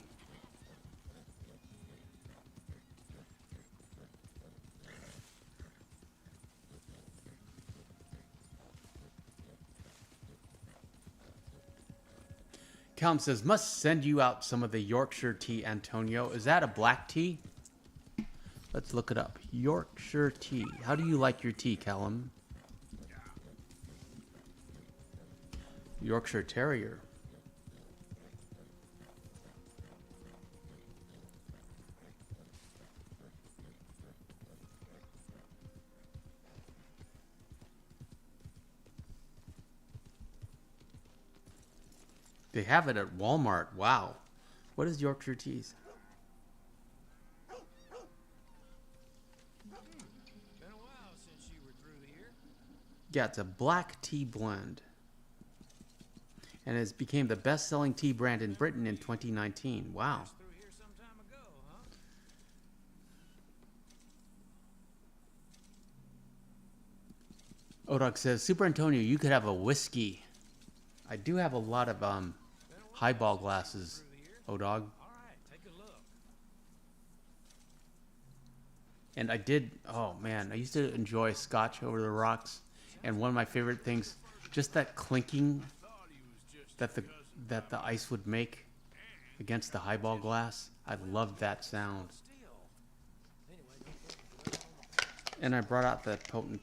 Callum says, must send you out some of the Yorkshire tea, Antonio. Is that a black tea? Let's look it up. Yorkshire tea. How do you like your tea, Callum? Yorkshire Terrier. They have it at Walmart. Wow. What is Yorkshire teas? Been a while since you were through here. Yeah, it's a black tea blend. And it became the best-selling tea brand in Britain in 2019. Wow. Through here some time ago, huh? Odog says, Super Antonio, you could have a whiskey. I do have a lot of highball glasses, Odog. All right, take a look. And I did, oh man, I used to enjoy Scotch over the rocks. And one of my favorite things, just that clinking that the ice would make against the highball glass. I loved that sound. And I brought out the potent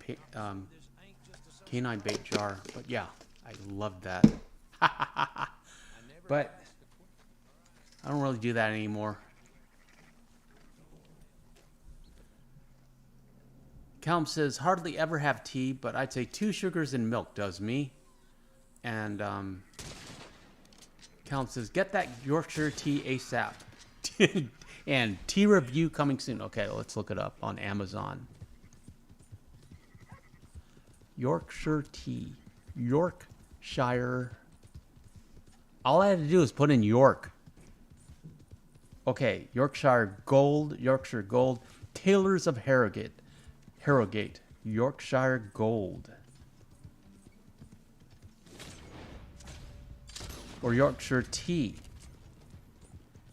canine bait jar. But yeah, I loved that. But I don't really do that anymore. Calum says, hardly ever have tea, but I'd say 2 sugars and milk does me. And Calum says, get that Yorkshire tea ASAP. And tea review coming soon. Okay, let's look it up on Amazon. Yorkshire tea. Yorkshire. All I had to do is put in York. Okay, Yorkshire Gold. Tailors of Harrogate. Yorkshire Gold. Or Yorkshire tea.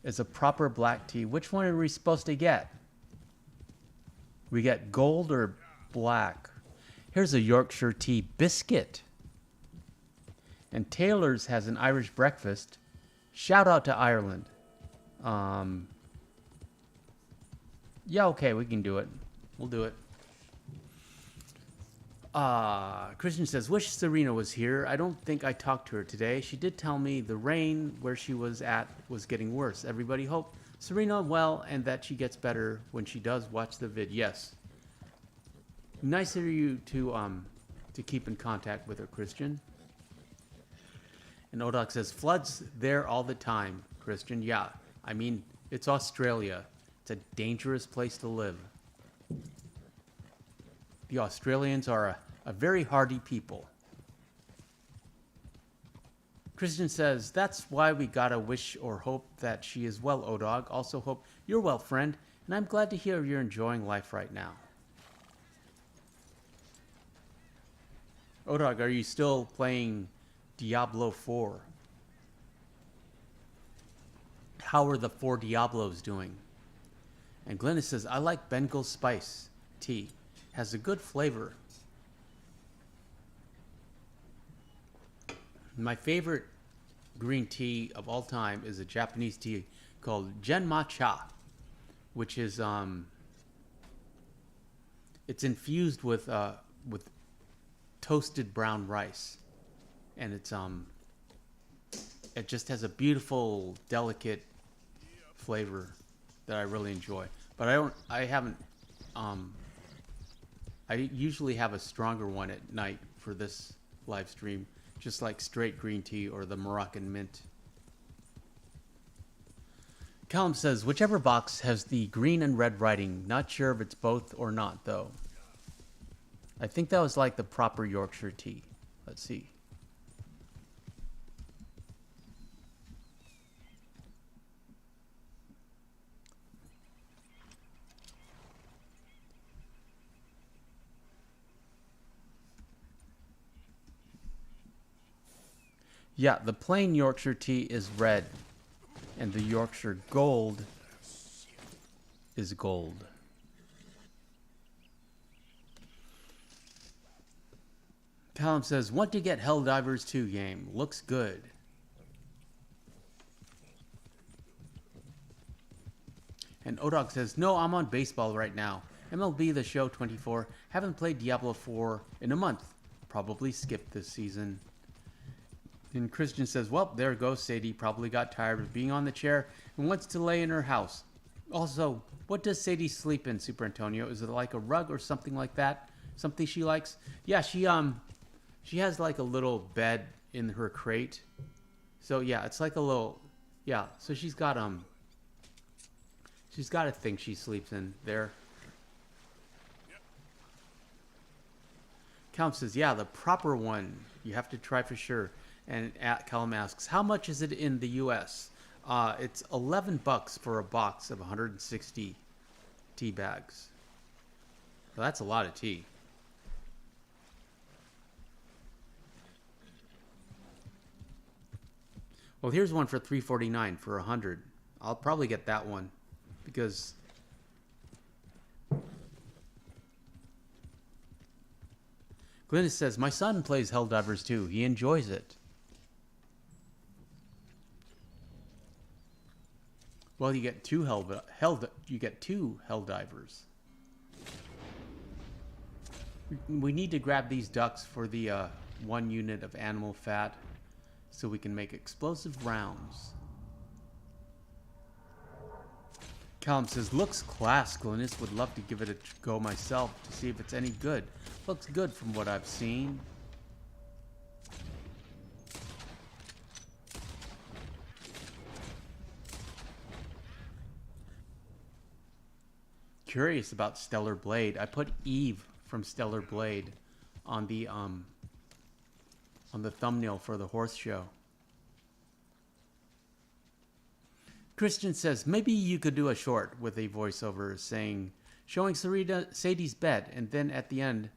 Is a proper black tea. Which one are we supposed to get? We get gold or black? Here's a Yorkshire tea biscuit. And Taylor's has an Irish breakfast. Shout out to Ireland. Yeah, okay, we can do it. We'll do it. Christian says, wish Serena was here. I don't think I talked to her today. She did tell me the rain where she was at was getting worse. Everybody hope Serena well and that she gets better when she does watch the vid. Yes. Nice of you to keep in contact with her, Christian. And Odoc says, floods there all the time, Christian. Yeah, I mean, it's Australia. It's a dangerous place to live. The Australians are a very hardy people. Christian says, that's why we gotta wish or hope that she is well, Odog. Also hope you're well, friend. And I'm glad to hear you're enjoying life right now. Odog, are you still playing Diablo 4? How are the 4 Diablos doing? And Glennis says, I like Bengal spice tea. Has a good flavor. My favorite green tea of all time is a Japanese tea called Genmatcha, which is it's infused with toasted brown rice, and it's it just has a beautiful, delicate flavor that I really enjoy. But I usually have a stronger one at night for this live stream, just like straight green tea or the Moroccan mint. Callum says, whichever box has the green and red writing. Not sure if it's both or not, though. I think that was like the proper Yorkshire tea. Let's see. Yeah, the plain Yorkshire tea is red, and the Yorkshire Gold is gold. Callum says, want to get Helldivers 2 game. Looks good. And Odog says, no, I'm on baseball right now. MLB The Show 24. Haven't played Diablo 4 in a month. Probably skipped this season. And Christian says, well, there goes Sadie. Probably got tired of being on the chair and wants to lay in her house. Also, what does Sadie sleep in, Super Antonio? Is it like a rug or something like that? Something she likes? Yeah, she has like a little bed in her crate. So yeah, it's like a little, yeah. So she's got a thing she sleeps in there. Callum says, yeah, the proper one. You have to try for sure. And Callum asks, how much is it in the U.S.? It's $11 for a box of 160 tea bags. Well, that's a lot of tea. Well, here's one for $3.49 for 100. I'll probably get that one because Glynis says, my son plays Helldivers too. He enjoys it. Well, you get two Helldivers. We need to grab these ducks for the 1 unit of animal fat so we can make explosive rounds. Callum says, looks class. Glynis would love to give it a go myself to see if it's any good. Looks good from what I've seen. Curious about Stellar Blade. I put Eve from Stellar Blade on the thumbnail for the horse show. Christian says, maybe you could do a short with a voiceover showing Sadie's bed, and then at the end,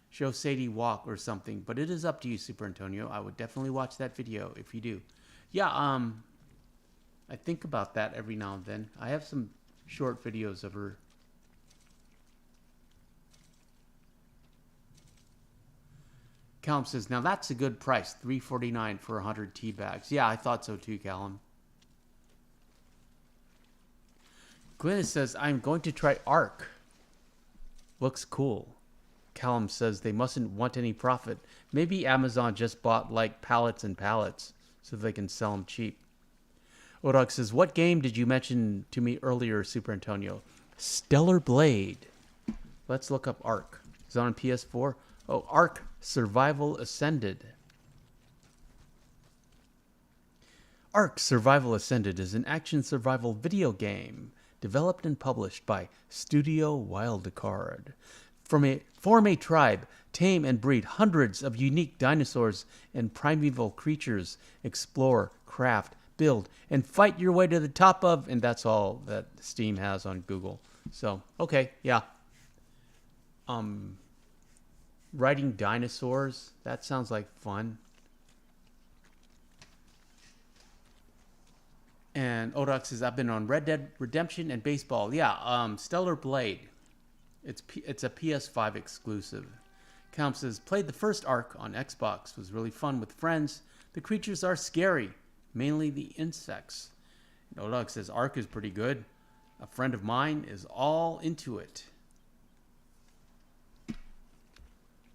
show Sadie walk or something. But it is up to you, Super Antonio. I would definitely watch that video if you do. Yeah, I think about that every now and then. I have some short videos of her. Callum says, now that's a good price, $3.49 for 100 tea bags. Yeah, I thought so too, Callum. Glennis says, I'm going to try Ark. Looks cool. Callum says they mustn't want any profit. Maybe Amazon just bought like pallets and pallets so they can sell them cheap. Odog says, what game did you mention to me earlier, Super Antonio? Stellar Blade. Let's look up Ark. Is it on PS4? Oh, Ark Survival Ascended. Ark Survival Ascended is an action survival video game developed and published by Studio Wildcard. Form a tribe, tame and breed hundreds of unique dinosaurs and primeval creatures, explore, craft, build, and fight your way to the top of, and that's all that Steam has on Google. So, okay, yeah. Riding dinosaurs, that sounds like fun. And Odox says, I've been on Red Dead Redemption and baseball. Yeah, Stellar Blade. It's a PS5 exclusive. Calum says, played the first Ark on Xbox. Was really fun with friends. The creatures are scary, mainly the insects. And Odox says, Ark is pretty good. A friend of mine is all into it.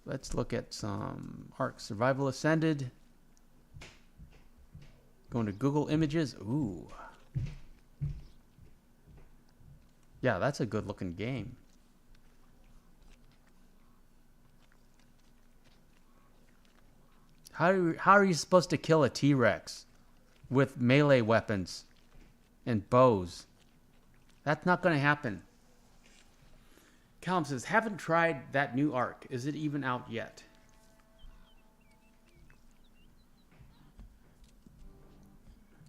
Let's look at some Ark Survival Ascended. Going to Google Images. Ooh. Yeah, that's a good looking game. How are you supposed to kill a T-Rex with melee weapons and bows? That's not going to happen. Callum says, haven't tried that new Ark. Is it even out yet?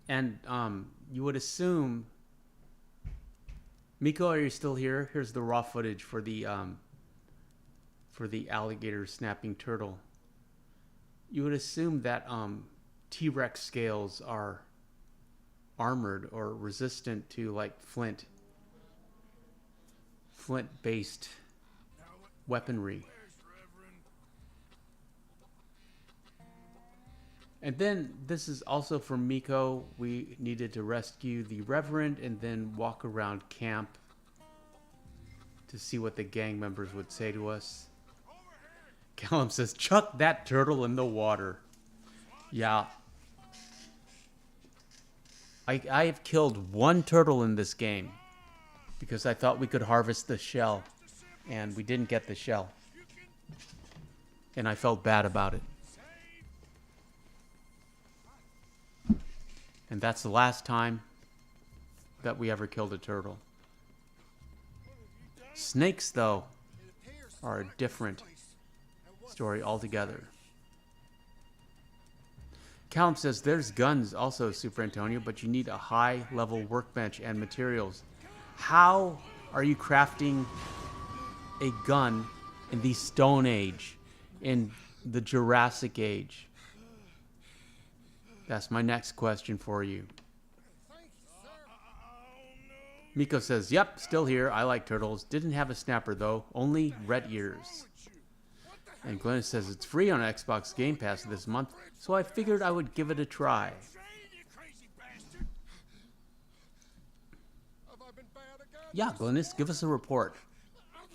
And you would assume, Miko, are you still here? Here's the raw footage for the alligator snapping turtle. You would assume that T-Rex scales are armored or resistant to like flint-based weaponry. And then this is also for Miko. We needed to rescue the Reverend and then walk around camp to see what the gang members would say to us. Callum says, chuck that turtle in the water. Yeah. I have killed one turtle in this game because I thought we could harvest the shell and we didn't get the shell. And I felt bad about it. And that's the last time that we ever killed a turtle. Snakes, though, are a different story altogether. Callum says there's guns also, Super Antonio, but you need a high-level workbench and materials. How are you crafting a gun in the Stone Age, in the Jurassic Age? That's my next question for you. Miko says, yep, still here. I like turtles. Didn't have a snapper, though. Only red ears. And Glennis says it's free on Xbox Game Pass this month, so I figured I would give it a try. Yeah, Glennis, give us a report. I'm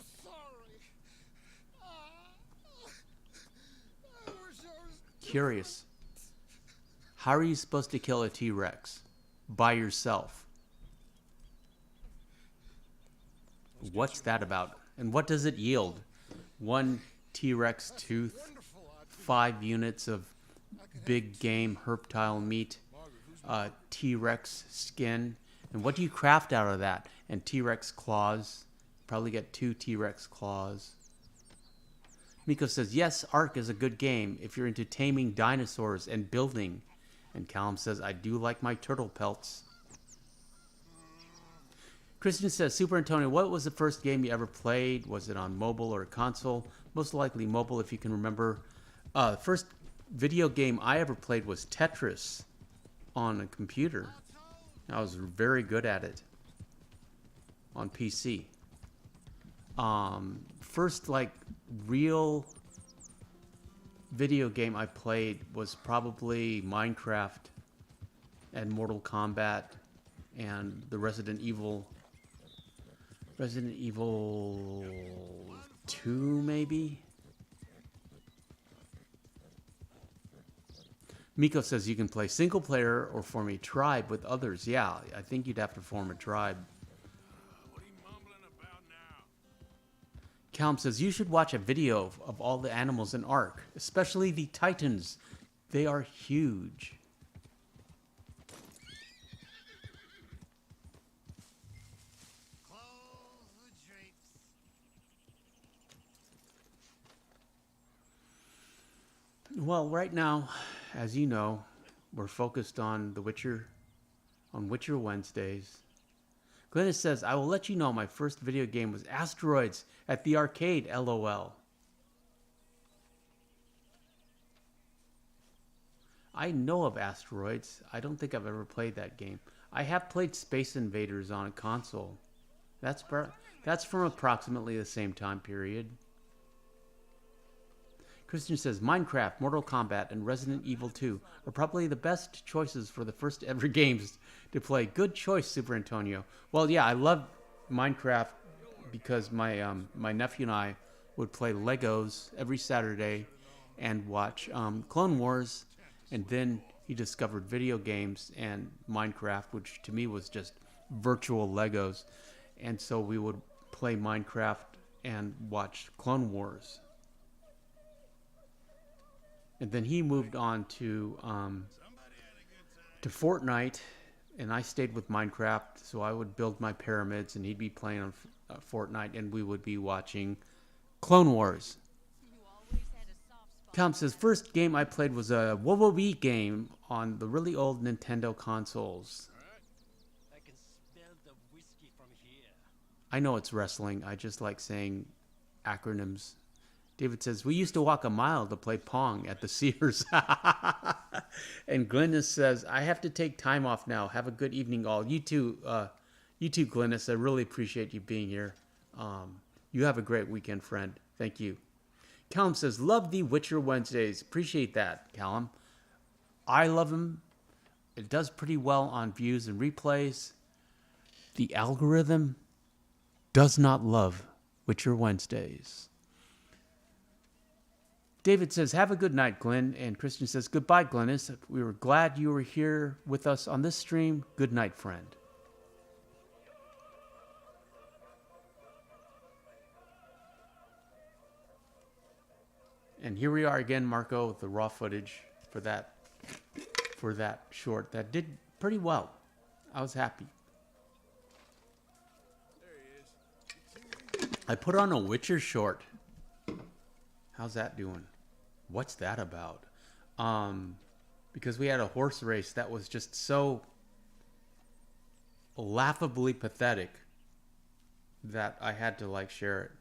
sorry. Curious. How are you supposed to kill a T-Rex? By yourself? What's that about? And what does it yield? 1 T-Rex tooth, 5 units of big game herptile meat, T-Rex skin, and what do you craft out of that? And T-Rex claws. Probably get 2 T-Rex claws. Miko says, yes, Ark is a good game if you're into taming dinosaurs and building. And Callum says, I do like my turtle pelts. Christian says, Super Antonio, what was the first game you ever played? Was it on mobile or console? Most likely mobile, if you can remember. The first video game I ever played was Tetris on a computer. I was very good at it on PC. First, like, real video game I played was probably Minecraft and Mortal Kombat and the Resident Evil 2, maybe? Miko says you can play single player or form a tribe with others. Yeah, I think you'd have to form a tribe. What are you mumbling about now? Callum says you should watch a video of all the animals in Ark, especially the Titans. They are huge. Close the drapes. Well, right now, as you know, we're focused on The Witcher, on Witcher Wednesdays. Glennis says, I will let you know my first video game was Asteroids at the arcade, LOL. I know of Asteroids. I don't think I've ever played that game. I have played Space Invaders on a console. That's from approximately the same time period. Christian says, Minecraft, Mortal Kombat, and Resident Evil 2 are probably the best choices for the first ever games to play. Good choice, Super Antonio. Well, yeah, I love Minecraft because my nephew and I would play Legos every Saturday and watch Clone Wars, and then he discovered video games and Minecraft, which to me was just virtual Legos. And so we would play Minecraft and watch Clone Wars. And then he moved on to Fortnite, and I stayed with Minecraft. So I would build my pyramids, and he'd be playing on Fortnite, and we would be watching Clone Wars. Tom says, first game I played was a WoWoWee game on the really old Nintendo consoles. I can smell the whiskey from here. I know it's wrestling. I just like saying acronyms. David says, we used to walk a mile to play Pong at the Sears. And Glennis says, I have to take time off now. Have a good evening, all. You too, Glennis. I really appreciate you being here. You have a great weekend, friend. Thank you. Callum says, love the Witcher Wednesdays. Appreciate that, Callum. I love him. It does pretty well on views and replays. The algorithm does not love Witcher Wednesdays. David says, have a good night, Glenn. And Christian says, goodbye, Glennis. We were glad you were here with us on this stream. Good night, friend. And here we are again, Marco, with the raw footage for that short. That did pretty well. I was happy. I put on a Witcher short. How's that doing? What's that about? Because we had a horse race that was just so laughably pathetic that I had to like share it.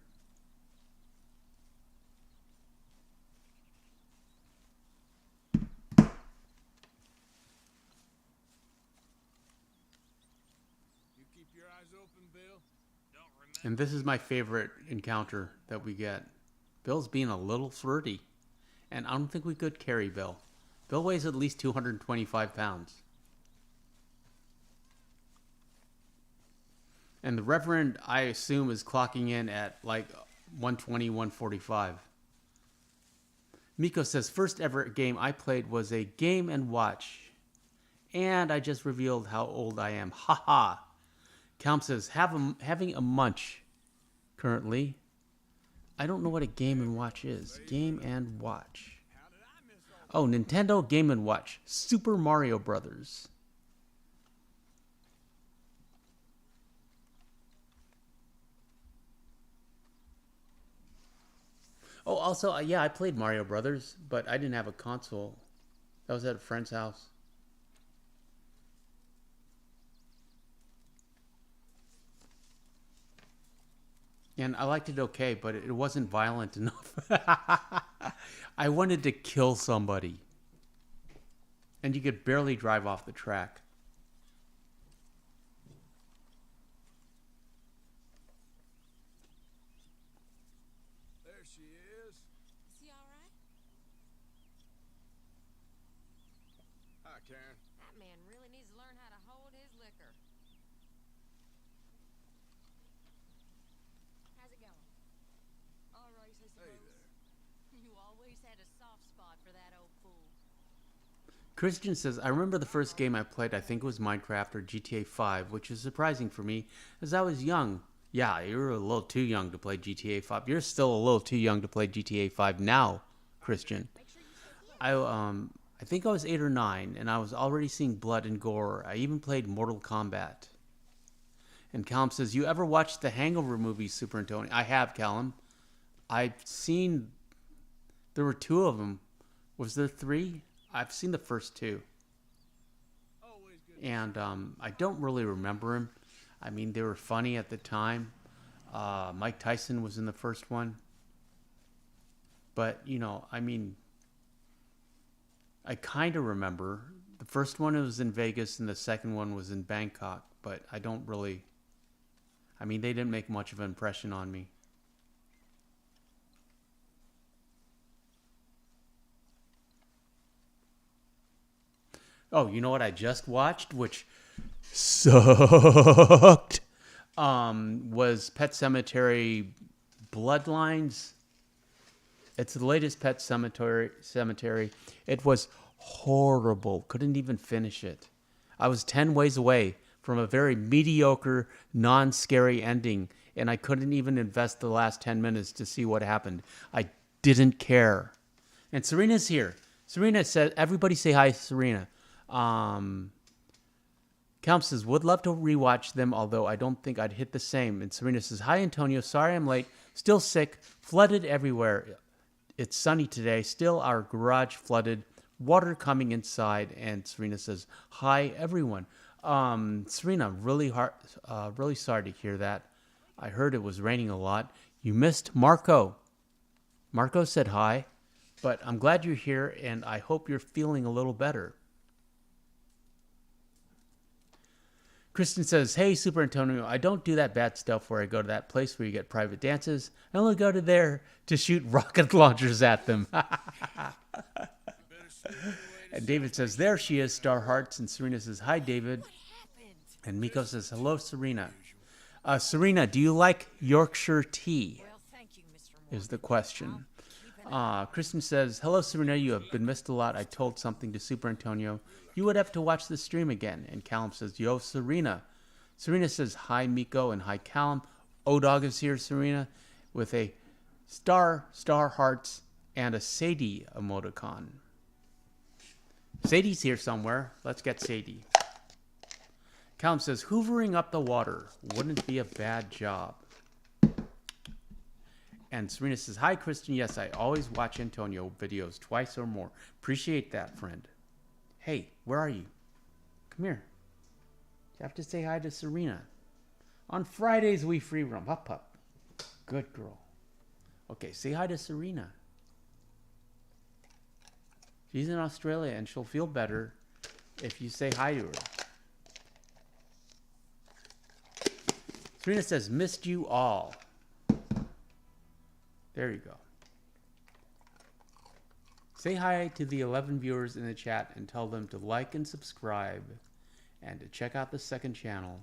You keep your eyes open, Bill. Don't remember. And this is my favorite encounter that we get. Bill's being a little flirty. And I don't think we could carry Bill. Bill weighs at least 225 pounds. And the Reverend, I assume, is clocking in at like 120, 145. Miko says, first ever game I played was a Game and Watch. And I just revealed how old I am. Ha ha. Calm says, having a munch currently. I don't know what a Game and Watch is. Game and Watch. Oh, Nintendo Game and Watch. Super Mario Brothers. Oh, also, yeah, I played Mario Brothers, but I didn't have a console. That was at a friend's house. And I liked it okay, but it wasn't violent enough. I wanted to kill somebody. And you could barely drive off the track. There she is. Is he all right? Hi, Karen. That man really needs to learn how to hold his liquor. How's it going? All right, I suppose. Hey there. You always had a soft spot for that old fool. Christian says, I remember the first game I played, I think it was Minecraft or GTA 5, which is surprising for me, as I was young. Yeah, you're a little too young to play GTA 5. You're still a little too young to play GTA 5 now, Christian. I think I was 8 or 9, and I was already seeing blood and gore. I even played Mortal Kombat. And Callum says, you ever watched the Hangover movies, Super Antonio? I have, Callum. I've seen... There were 2 of them. Was there 3? I've seen the first 2. Always good. And I don't really remember them. I mean, they were funny at the time. Mike Tyson was in the first one. But, you know, I mean, I kind of remember. The first one was in Vegas and the second one was in Bangkok. But I don't really... I mean, they didn't make much of an impression on me. Oh, you know what I just watched, which sucked, was Pet Sematary Bloodlines. It's the latest Pet Sematary. It was horrible. Couldn't even finish it. I was 10 ways away from a very mediocre, non-scary ending, and I couldn't even invest the last 10 minutes to see what happened. I didn't care. And Serena's here. Serena said, everybody say hi, Serena. Calm says, would love to rewatch them, although I don't think I'd hit the same. And Serena says, hi, Antonio. Sorry I'm late. Still sick. Flooded everywhere. It's sunny today. Still our garage flooded. Water coming inside. And Serena says, hi, everyone. Serena, really sorry to hear that. I heard it was raining a lot. You missed Marco. Marco said hi. But I'm glad you're here, and I hope you're feeling a little better. Kristen says, hey, Super Antonio, I don't do that bad stuff where I go to that place where you get private dances. I only go to there to shoot rocket launchers at them. And David says, there she is, Star Hearts. And Serena says, hi, David. What happened? And Miko says, hello, Serena. Serena, do you like Yorkshire tea? Well, thank you, Mr. Morgan. Is the question. Kristen says, hello, Serena, you have been missed a lot. I told something to Super Antonio. You would have to watch the stream again. And Callum says, yo, Serena. Serena says, hi, Miko, and hi, Callum. O-Dog is here, Serena, with a star hearts, and a Sadie emoticon. Sadie's here somewhere. Let's get Sadie. Callum says, hoovering up the water wouldn't be a bad job. And Serena says, hi, Christian. Yes, I always watch Antonio videos twice or more. Appreciate that, friend. Hey, where are you? Come here. You have to say hi to Serena. On Fridays, we free roam. Hup, hup. Good girl. Okay, say hi to Serena. She's in Australia, and she'll feel better if you say hi to her. Serena says, missed you all. There you go. Say hi to the 11 viewers in the chat and tell them to like and subscribe and to check out the second channel.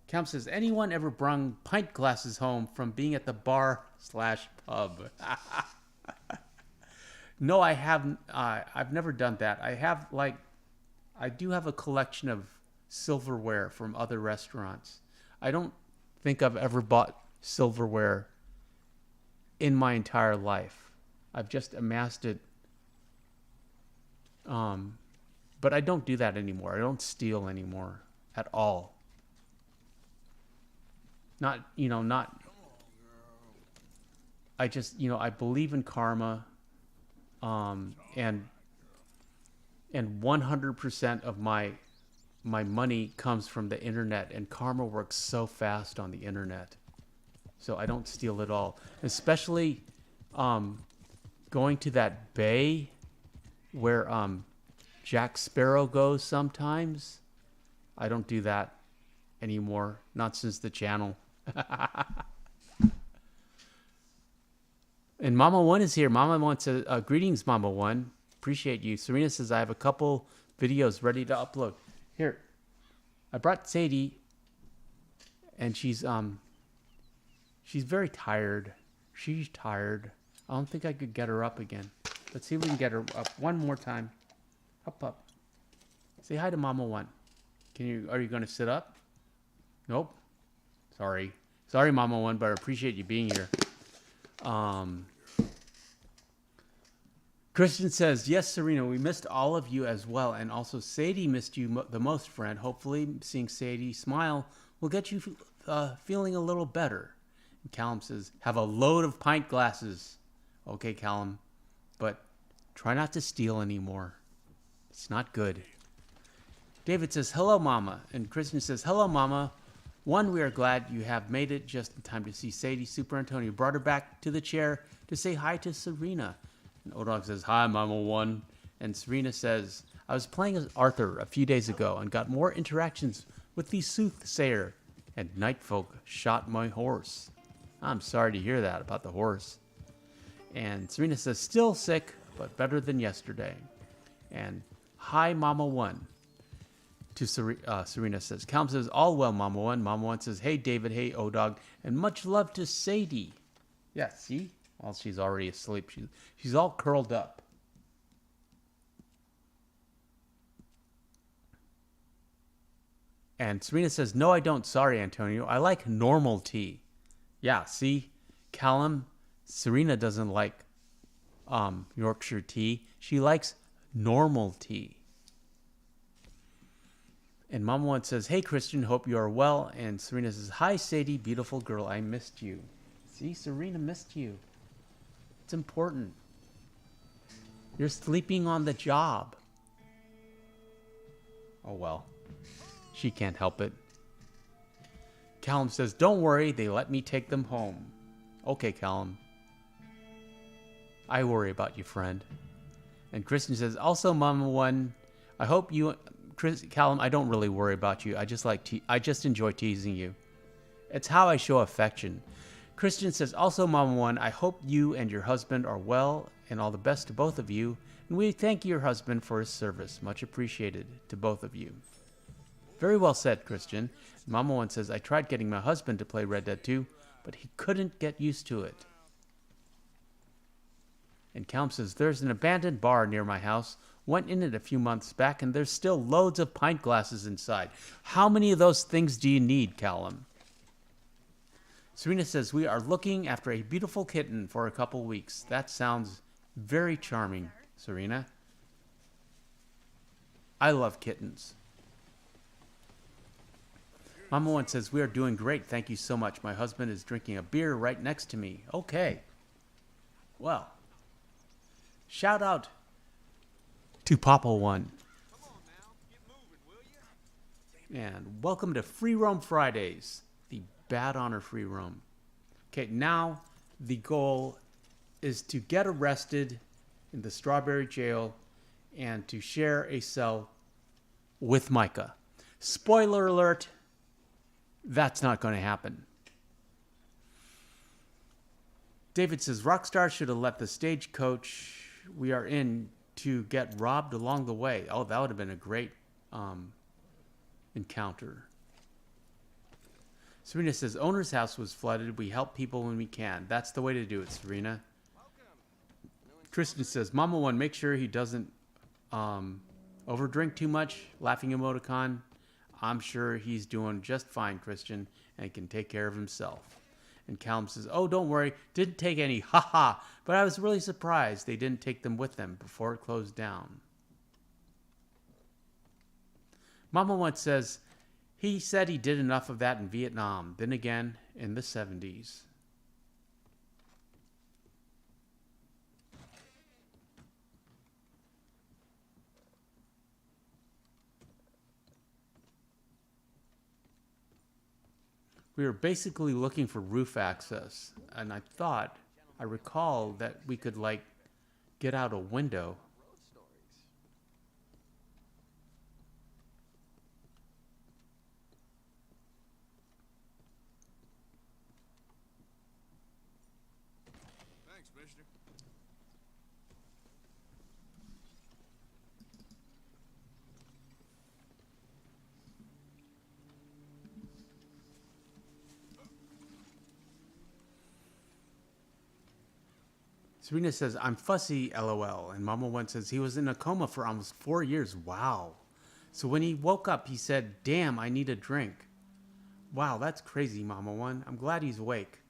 Cam says, anyone ever brung pint glasses home from being at the bar/pub? No, I haven't. I've never done that. I do have a collection of silverware from other restaurants. I don't think I've ever bought silverware in my entire life. I've just amassed it. But I don't do that anymore. I don't steal anymore at all. Not. I just, I believe in karma. And 100% of my money comes from the internet, and karma works so fast on the internet. So I don't steal at all. Especially going to that bay where Jack Sparrow goes sometimes. I don't do that anymore. Not since the channel. And Mama One is here. Mama One says, greetings, Mama One. Appreciate you. Serena says, I have a couple videos ready to upload. Here, I brought Sadie, and she's very tired. She's tired. I don't think I could get her up again. Let's see if we can get her up one more time. Up. Say hi to Mama One. Are you going to sit up? Nope. Sorry, Mama One, but I appreciate you being here. Christian says, yes, Serena, we missed all of you as well. And also Sadie missed you the most, friend. Hopefully seeing Sadie smile will get you feeling a little better. And Callum says, have a load of pint glasses. Okay, Callum, but try not to steal anymore. It's not good. David says, hello, Mama. And Christian says, hello, Mama. One, we are glad you have made it just in time to see Sadie. Super Antonio brought her back to the chair to say hi to Serena. And Odog says, hi, Mama One. And Serena says, I was playing as Arthur a few days ago and got more interactions with the soothsayer, and night folk shot my horse. I'm sorry to hear that about the horse. And Serena says, still sick, but better than yesterday. And hi, Mama One. To Serena says, Calm says, all well, Mama One. Mama One says, hey, David, hey, Odog, and much love to Sadie. Yeah, see? Well, she's already asleep. She's all curled up. And Serena says, no, I don't. Sorry, Antonio. I like normal tea. Yeah, see? Callum, Serena doesn't like Yorkshire tea. She likes normal tea. And Mama One says, hey, Christian, hope you are well. And Serena says, hi, Sadie, beautiful girl. I missed you. See, Serena missed you. It's important. You're sleeping on the job. Oh, well. She can't help it. Callum says, don't worry. They let me take them home. Okay, Callum. I worry about you, friend. And Christian says, also, Mama One, I hope you... Callum, I don't really worry about you. I just enjoy teasing you. It's how I show affection. Christian says, also, Mama One, I hope you and your husband are well, and all the best to both of you. And we thank your husband for his service. Much appreciated to both of you. Very well said, Christian. Mama One says, I tried getting my husband to play Red Dead 2, but he couldn't get used to it. And Callum says, there's an abandoned bar near my house. Went in it a few months back, and there's still loads of pint glasses inside. How many of those things do you need, Callum? Serena says, we are looking after a beautiful kitten for a couple weeks. That sounds very charming, Serena. I love kittens. Mama One says, we are doing great. Thank you so much. My husband is drinking a beer right next to me. Okay. Well. Shout out to Papa One. And welcome to Free Roam Fridays. The Bad Honor Free Roam. Okay, now the goal is to get arrested in the Strawberry Jail and to share a cell with Micah. Spoiler alert, that's not going to happen. David says, Rockstar should have let the stagecoach we are in to get robbed along the way. Oh, that would have been a great encounter. Serena says, owner's house was flooded. We help people when we can. That's the way to do it, Serena. Kristen says, Mama One, make sure he doesn't overdrink too much. Laughing emoticon. I'm sure he's doing just fine, Christian, and can take care of himself. And Callum says, oh, don't worry. Didn't take any, haha. But I was really surprised they didn't take them with them before it closed down. Mama One says, he said he did enough of that in Vietnam. Then again, in the 70s. We were basically looking for roof access, and I recall that we could, like, get out a window. Thanks, mister. Serena says, I'm fussy, LOL. And Mama One says, he was in a coma for almost 4 years. Wow. So when he woke up, he said, damn, I need a drink. Wow, that's crazy, Mama One. I'm glad he's awake.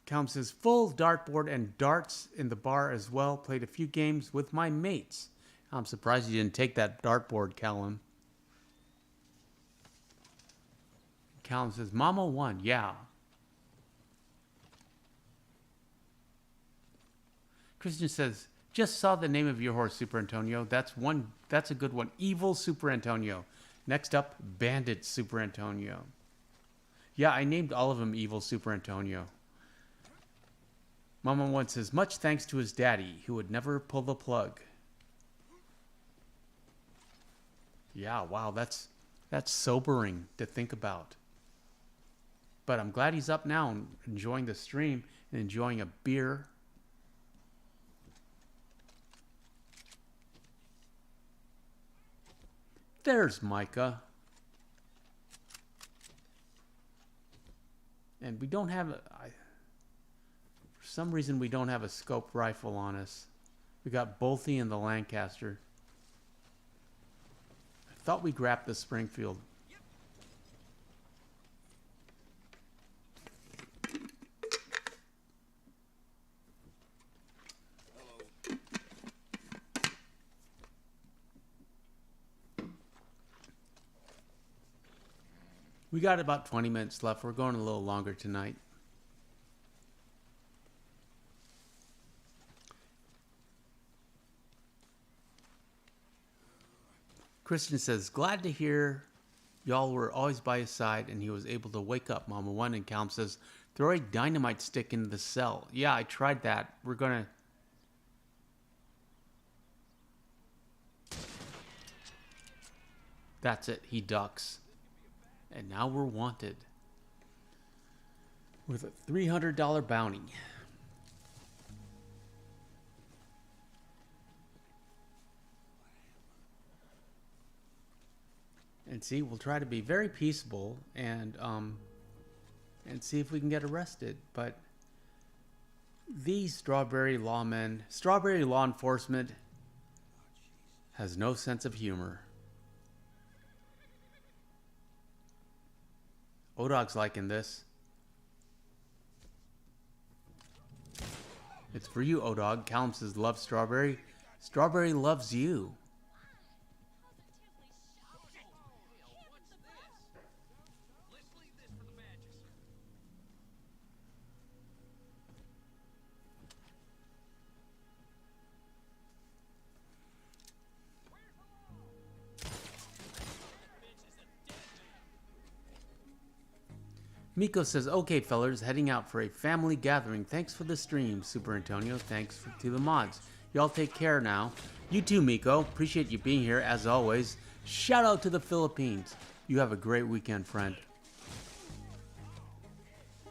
Callum says, full dartboard and darts in the bar as well. Played a few games with my mates. I'm surprised you didn't take that dartboard, Callum. Callum says, Mama One, yeah. Christian says, just saw the name of your horse, Super Antonio. That's a good one. Evil Super Antonio. Next up, Bandit Super Antonio. Yeah, I named all of them Evil Super Antonio. Mama One says, much thanks to his daddy, who would never pull the plug. Yeah, wow, that's sobering to think about. But I'm glad he's up now and enjoying the stream and enjoying a beer. There's Micah. And we don't have for some reason we don't have a scope rifle on us. We got Bolthy and the Lancaster. I thought we grabbed the Springfield. We got about 20 minutes left. We're going a little longer tonight. Christian says, glad to hear y'all were always by his side and he was able to wake up, Mama One. And Callum says, throw a dynamite stick into the cell. Yeah, I tried that. We're going to... That's it. He ducks. And now we're wanted with a $300 bounty. And see, we'll try to be very peaceable and see if we can get arrested. But these strawberry lawmen, strawberry law enforcement has no sense of humor. O-Dog's liking this. It's for you, O-Dog. Callum says, love Strawberry. Strawberry loves you. Miko says, okay, fellers, heading out for a family gathering. Thanks for the stream, Super Antonio. Thanks to the mods. Y'all take care now. You too, Miko. Appreciate you being here, as always. Shout out to the Philippines. You have a great weekend, friend.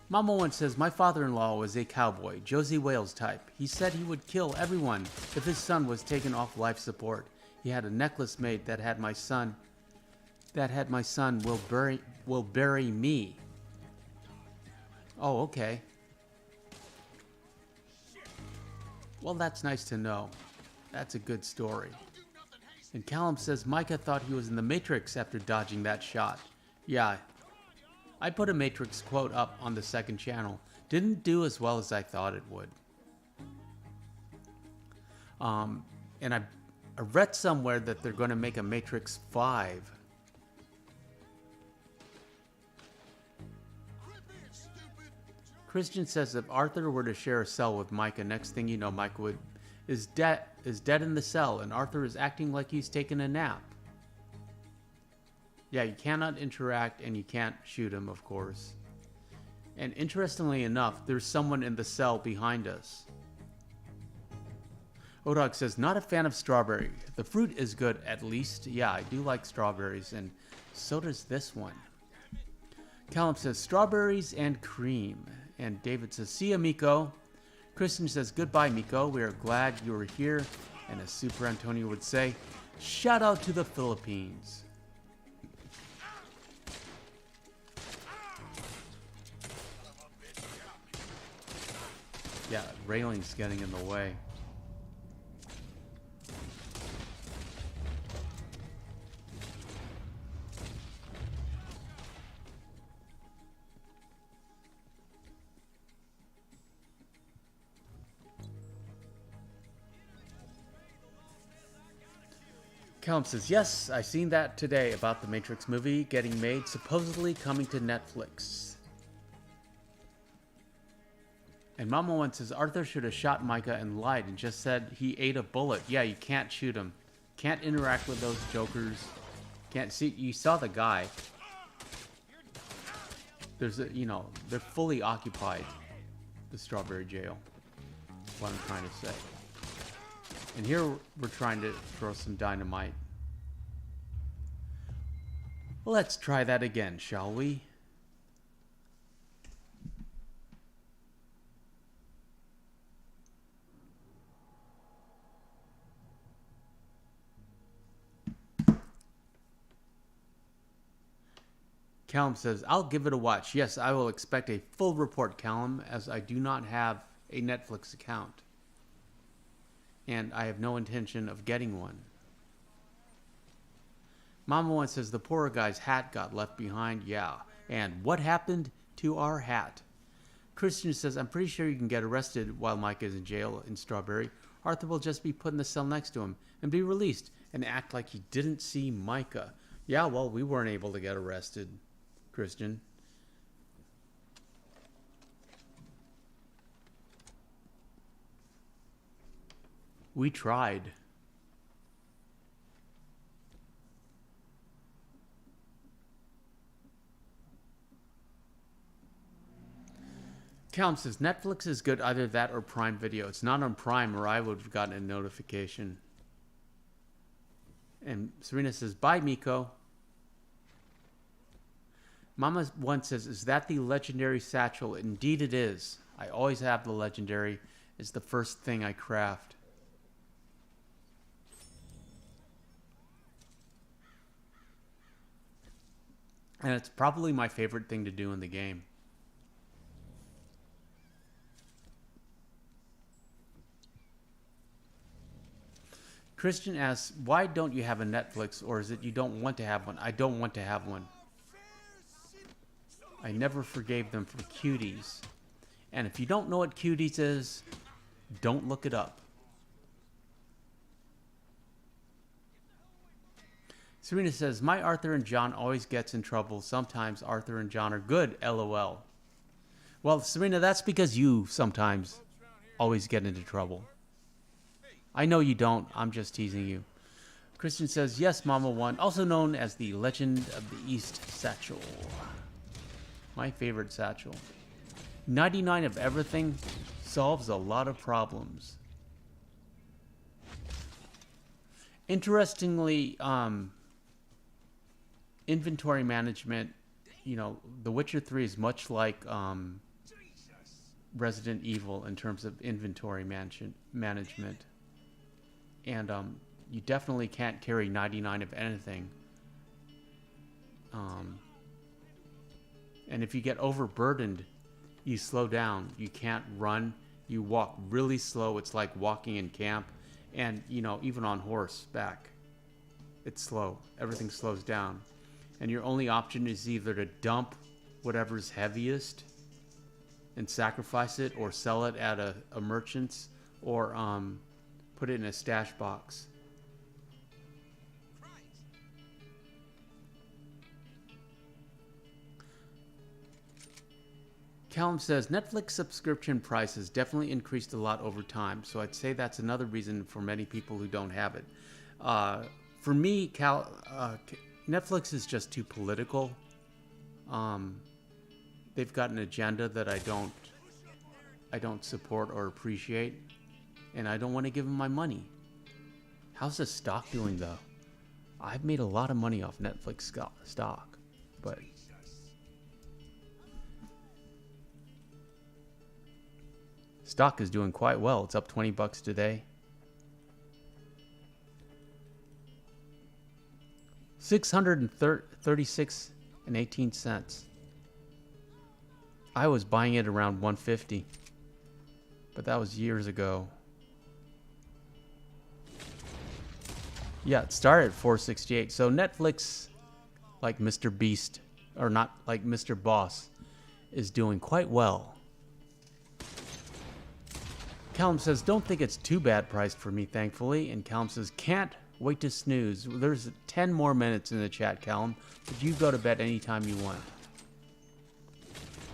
Mama once says, my father-in-law was a cowboy, Josie Wales type. He said he would kill everyone if his son was taken off life support. He had a necklace made that had my son will bury me. Oh, okay. Well, that's nice to know. That's a good story. And Callum says Micah thought he was in the Matrix after dodging that shot. Yeah. I put a Matrix quote up on the second channel. Didn't do as well as I thought it would. And I read somewhere that they're going to make a Matrix 5. Christian says if Arthur were to share a cell with Micah, next thing you know, Micah is dead in the cell, and Arthur is acting like he's taking a nap. Yeah, you cannot interact, and you can't shoot him, of course. And interestingly enough, there's someone in the cell behind us. Odog says, not a fan of strawberry. The fruit is good, at least. Yeah, I do like strawberries, and so does this one. Callum says, strawberries and cream. And David says, see ya, Miko. Kristen says, goodbye, Miko. We are glad you were here. And as Super Antonio would say, shout out to the Philippines. Yeah, railing's getting in the way. Callum says, yes, I seen that today about the Matrix movie getting made, supposedly coming to Netflix. And Mama One says, Arthur should have shot Micah and lied and just said he ate a bullet. Yeah, you can't shoot him. Can't interact with those jokers. Can't see, you saw the guy. There's a, you know, they're fully occupied, the Strawberry Jail. That's what I'm trying to say. And here we're trying to throw some dynamite. Let's try that again, shall we? Callum says, I'll give it a watch. Yes, I will expect a full report, Callum, as I do not have a Netflix account. And I have no intention of getting one. Mama One says the poor guy's hat got left behind. Yeah. And what happened to our hat? Christian says, I'm pretty sure you can get arrested while Mike is in jail in Strawberry. Arthur will just be put in the cell next to him and be released and act like he didn't see Micah. Yeah, well, we weren't able to get arrested, Christian. We tried. Callum says Netflix is good, either that or Prime Video. It's not on Prime or I would have gotten a notification. And Serena says, bye, Miko. Mama One says, is that the legendary satchel? Indeed it is. I always have the legendary. It's the first thing I craft. And it's probably my favorite thing to do in the game. Christian asks, why don't you have a Netflix? Or is it you don't want to have one? I don't want to have one. I never forgave them for cuties. And if you don't know what cuties is, don't look it up. Serena says, my Arthur and John always gets in trouble. Sometimes Arthur and John are good, LOL. Well, Serena, that's because you sometimes always get into trouble. I know you don't. I'm just teasing you. Christian says, yes, Mama One, also known as the Legend of the East Satchel. My favorite satchel. 99 of everything solves a lot of problems. Interestingly, inventory management, you know, The Witcher 3 is much like Resident Evil in terms of inventory management. And you definitely can't carry 99 of anything. And if you get overburdened, you slow down. You can't run. You walk really slow. It's like walking in camp. And, you know, even on horseback, it's slow. Everything slows down. And your only option is either to dump whatever's heaviest and sacrifice it, or sell it at a merchant's, or put it in a stash box. Callum says, Netflix subscription prices definitely increased a lot over time, so I'd say that's another reason for many people who don't have it. For me, Netflix is just too political. They've got an agenda that I don't support or appreciate, and I don't want to give them my money. How's the stock doing, though? I've made a lot of money off Netflix stock, but... stock is doing quite well. It's up 20 bucks today. $636.18. I was buying it around 150, but that was years ago. Yeah, it started at 468. So Netflix, like Mr. Beast, or not like Mr. Boss, is doing quite well. Callum says, don't think it's too bad priced for me, thankfully. And Callum says, can't wait to snooze. There's 10 more minutes in the chat, Callum, but you go to bed anytime you want.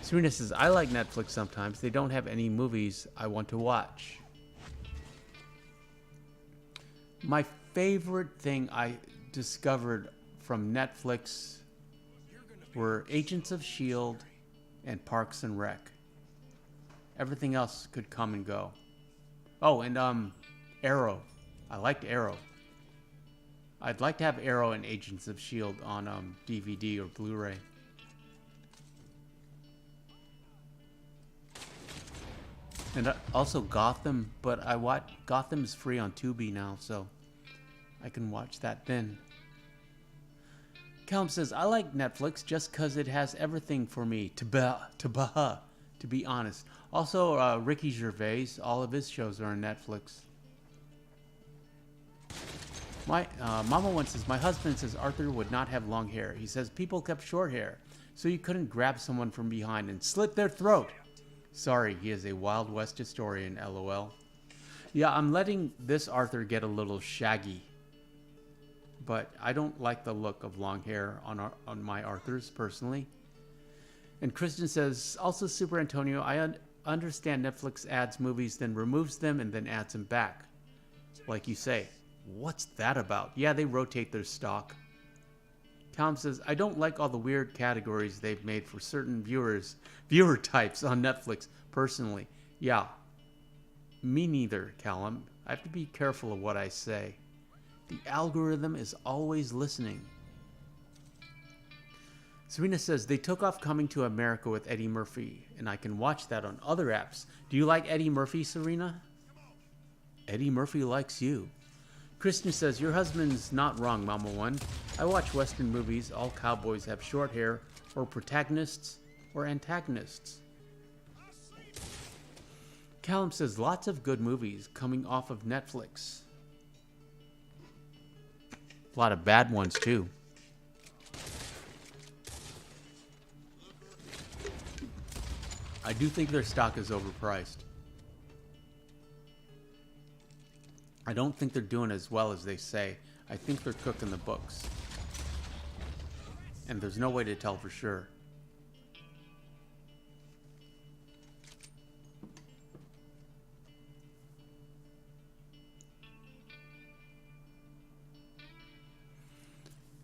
Serena says, I like Netflix sometimes. They don't have any movies I want to watch. My favorite thing I discovered from Netflix were Agents of S.H.I.E.L.D. and Parks and Rec. Everything else could come and go. Oh, and Arrow. I liked Arrow. I'd like to have Arrow and Agents of S.H.I.E.L.D. on DVD or Blu-ray. And also Gotham, but Gotham is free on Tubi now, so I can watch that then. Callum says, I like Netflix just because it has everything for me, to be honest. Also, Ricky Gervais, all of his shows are on Netflix. My Mama once says, my husband says Arthur would not have long hair. He says people kept short hair, so you couldn't grab someone from behind and slit their throat. Sorry, he is a Wild West historian, LOL. Yeah, I'm letting this Arthur get a little shaggy. But I don't like the look of long hair on my Arthurs, personally. And Kristen says, also Super Antonio, I understand Netflix adds movies, then removes them, and then adds them back. Like you say, what's that about? Yeah, they rotate their stock. Callum says, I don't like all the weird categories they've made for certain viewer types on Netflix, personally. Yeah, me neither, Callum. I have to be careful of what I say. The algorithm is always listening. Serena says, they took off Coming to America with Eddie Murphy, and I can watch that on other apps. Do you like Eddie Murphy, Serena? Eddie Murphy likes you. Kristen says, your husband's not wrong, Mama One. I watch Western movies. All cowboys have short hair, or protagonists, or antagonists. Callum says, lots of good movies coming off of Netflix. A lot of bad ones, too. I do think their stock is overpriced. I don't think they're doing as well as they say. I think they're cooking the books. And there's no way to tell for sure.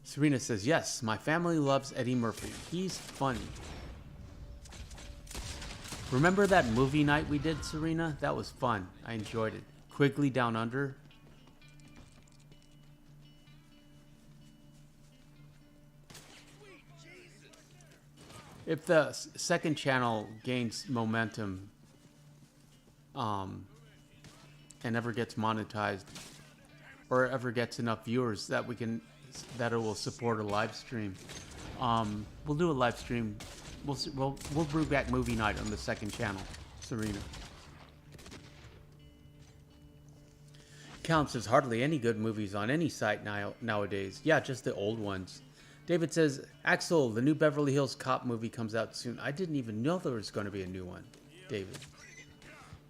Serena says, yes, my family loves Eddie Murphy. He's funny. Remember that movie night we did, Serena? That was fun. I enjoyed it. Quigley Down Under. If the second channel gains momentum and ever gets monetized or ever gets enough viewers that it will support a live stream, we'll do a live stream. We'll bring back movie night on the second channel, Serena. Count says hardly any good movies on any site nowadays. Yeah, just the old ones. David says, Axel, the new Beverly Hills Cop movie comes out soon. I didn't even know there was going to be a new one, David.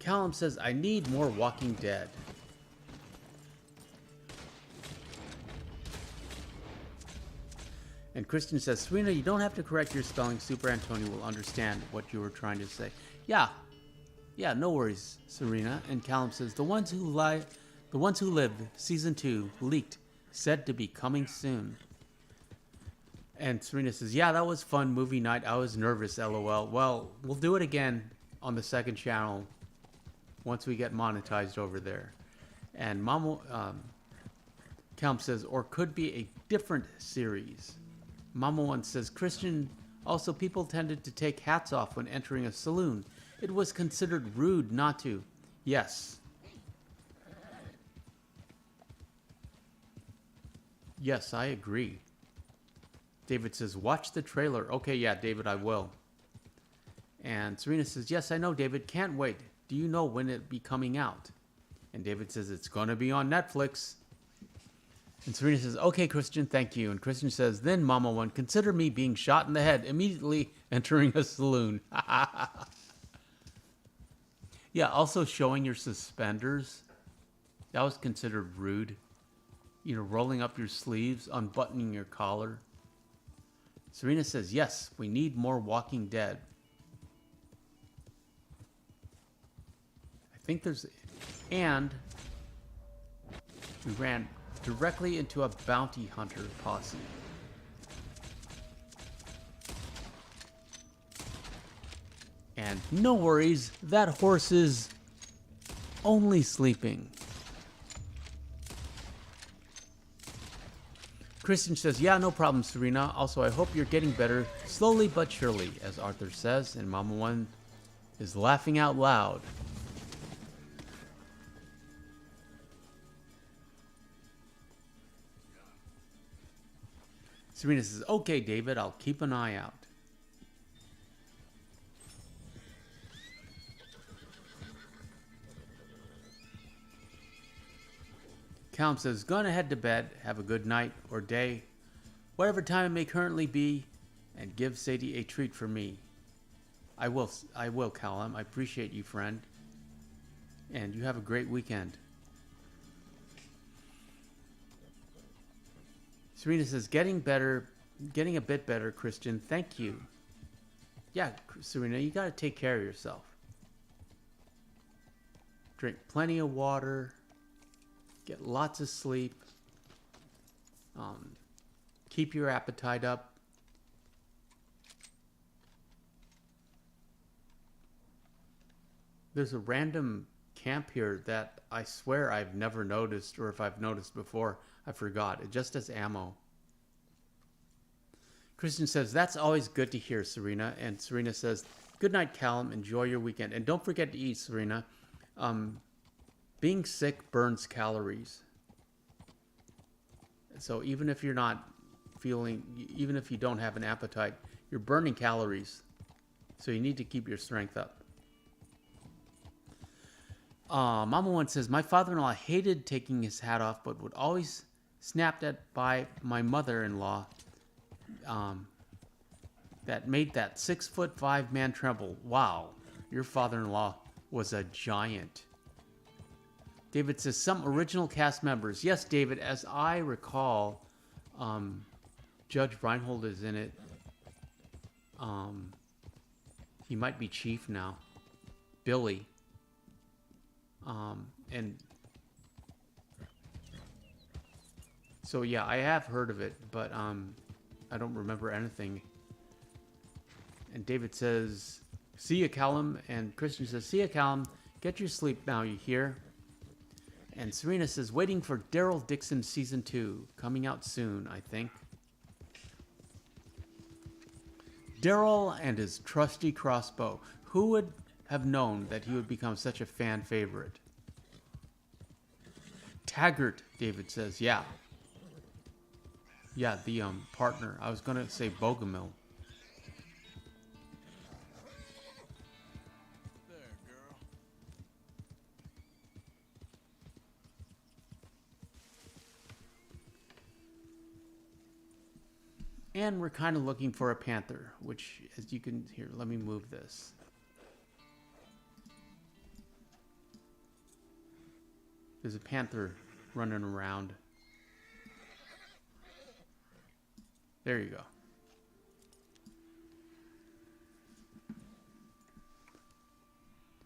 Callum says, I need more Walking Dead. And Christian says, Serena, you don't have to correct your spelling. Super Antonio will understand what you were trying to say. Yeah, no worries, Serena. And Callum says, The Ones Who Live, Season 2, leaked, said to be coming soon. And Serena says, yeah, that was fun movie night. I was nervous, LOL. Well, we'll do it again on the second channel once we get monetized over there. And Callum says, or could be a different series. Mama One says, Christian, also people tended to take hats off when entering a saloon. It was considered rude not to. Yes. Yes, I agree. David says, watch the trailer. Okay, yeah, David, I will. And Serena says, yes, I know, David. Can't wait. Do you know when it'll be coming out? And David says, it's going to be on Netflix. And Serena says, okay, Christian, thank you. And Christian says, then, Mama One, consider me being shot in the head immediately entering a saloon. Yeah, also showing your suspenders. That was considered rude. You know, rolling up your sleeves, unbuttoning your collar. Serena says, yes, we need more Walking Dead. I think there's... And we ran directly into a bounty hunter posse. And no worries, that horse is only sleeping. Christian says, yeah, no problem, Serena. Also, I hope you're getting better, slowly but surely, as Arthur says, and Mama One is laughing out loud. Serena says, okay, David, I'll keep an eye out. Calum says, gonna head to bed, have a good night or day, whatever time it may currently be, and give Sadie a treat for me. I will, Calum. I appreciate you, friend. And you have a great weekend. Serena says, getting a bit better, Christian. Thank you. Yeah, Serena, you gotta take care of yourself. Drink plenty of water. Get lots of sleep. Keep your appetite up. There's a random camp here that I swear I've never noticed, or if I've noticed before, I forgot. It just has ammo. Christian says, that's always good to hear, Serena. And Serena says, good night, Callum. Enjoy your weekend. And don't forget to eat, Serena. Being sick burns calories. So even if you're not even if you don't have an appetite, you're burning calories. So you need to keep your strength up. Mama One says, my father-in-law hated taking his hat off, but would always snapped at by my mother-in-law that made that 6'5" man tremble. Wow, your father-in-law was a giant. David says, some original cast members. Yes, David, as I recall, Judge Reinhold is in it. He might be Chief now. Billy. And so, yeah, I have heard of it, but I don't remember anything. And David says, See ya, Callum. And Christian says, see ya, Callum. Get your sleep now, you hear? And Serena says, waiting for Daryl Dixon Season 2. Coming out soon, I think. Daryl and his trusty crossbow. Who would have known that he would become such a fan favorite? Taggart, David says, yeah. Yeah, the partner. I was going to say Bogomil. There, girl. And we're kind of looking for a panther, which, as you can hear, let me move this. There's a panther running around. There you go.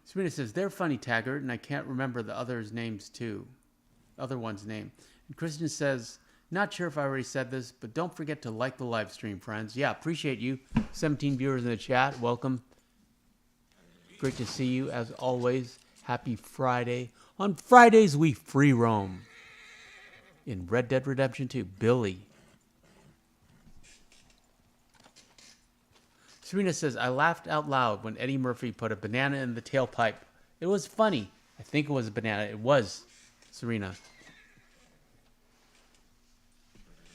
Serena says, they're funny, Taggart, and I can't remember the other's names too. Other one's name. And Kristen says, not sure if I already said this, but don't forget to like the live stream, friends. Yeah, appreciate you. 17 viewers in the chat. Welcome. Great to see you, as always. Happy Friday. On Fridays, we free roam. In Red Dead Redemption 2, Billy. Serena says, I laughed out loud when Eddie Murphy put a banana in the tailpipe. It was funny. I think it was a banana. It was, Serena.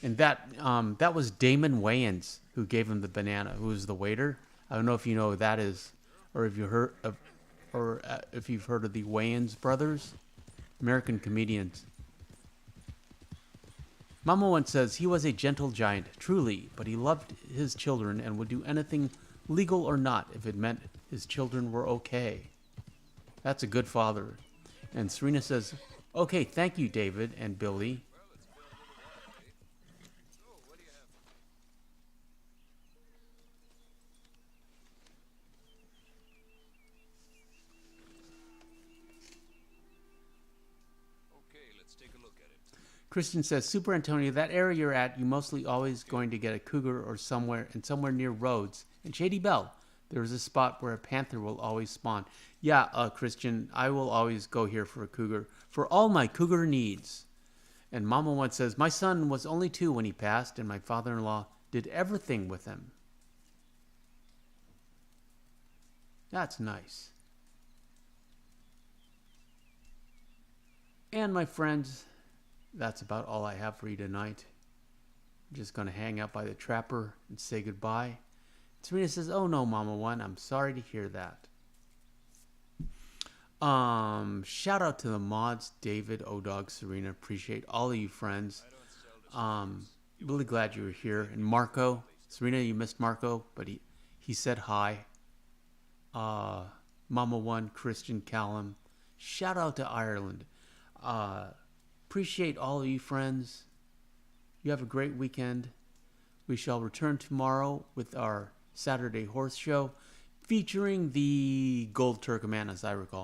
And that was Damon Wayans who gave him the banana, who was the waiter. I don't know if you know who that is, or if you heard of, or if you've heard of the Wayans brothers, American comedians. Mama once says he was a gentle giant, truly, but he loved his children and would do anything, legal or not, if it meant his children were okay. That's a good father. And Serena says, okay, thank you, David and Billy. Christian says, Super Antonio, that area you're at, you mostly always going to get a cougar or somewhere near roads. And Shady Bell, there's a spot where a panther will always spawn. Yeah, Christian, I will always go here for a cougar, for all my cougar needs. And Mama once says, my son was only 2 when he passed, and my father-in-law did everything with him. That's nice. And my friends, that's about all I have for you tonight. I'm just going to hang out by the trapper and say goodbye. Serena says, oh no, Mama One, I'm sorry to hear that. Shout out to the mods, David, O-Dog, Serena. Appreciate all of you friends. Really glad you were here. And Marco, Serena, you missed Marco, but he said hi. Mama One, Christian, Callum. Shout out to Ireland. Appreciate all of you friends. You have a great weekend. We shall return tomorrow with our Saturday horse show featuring the Gold Turkoman, as I recall.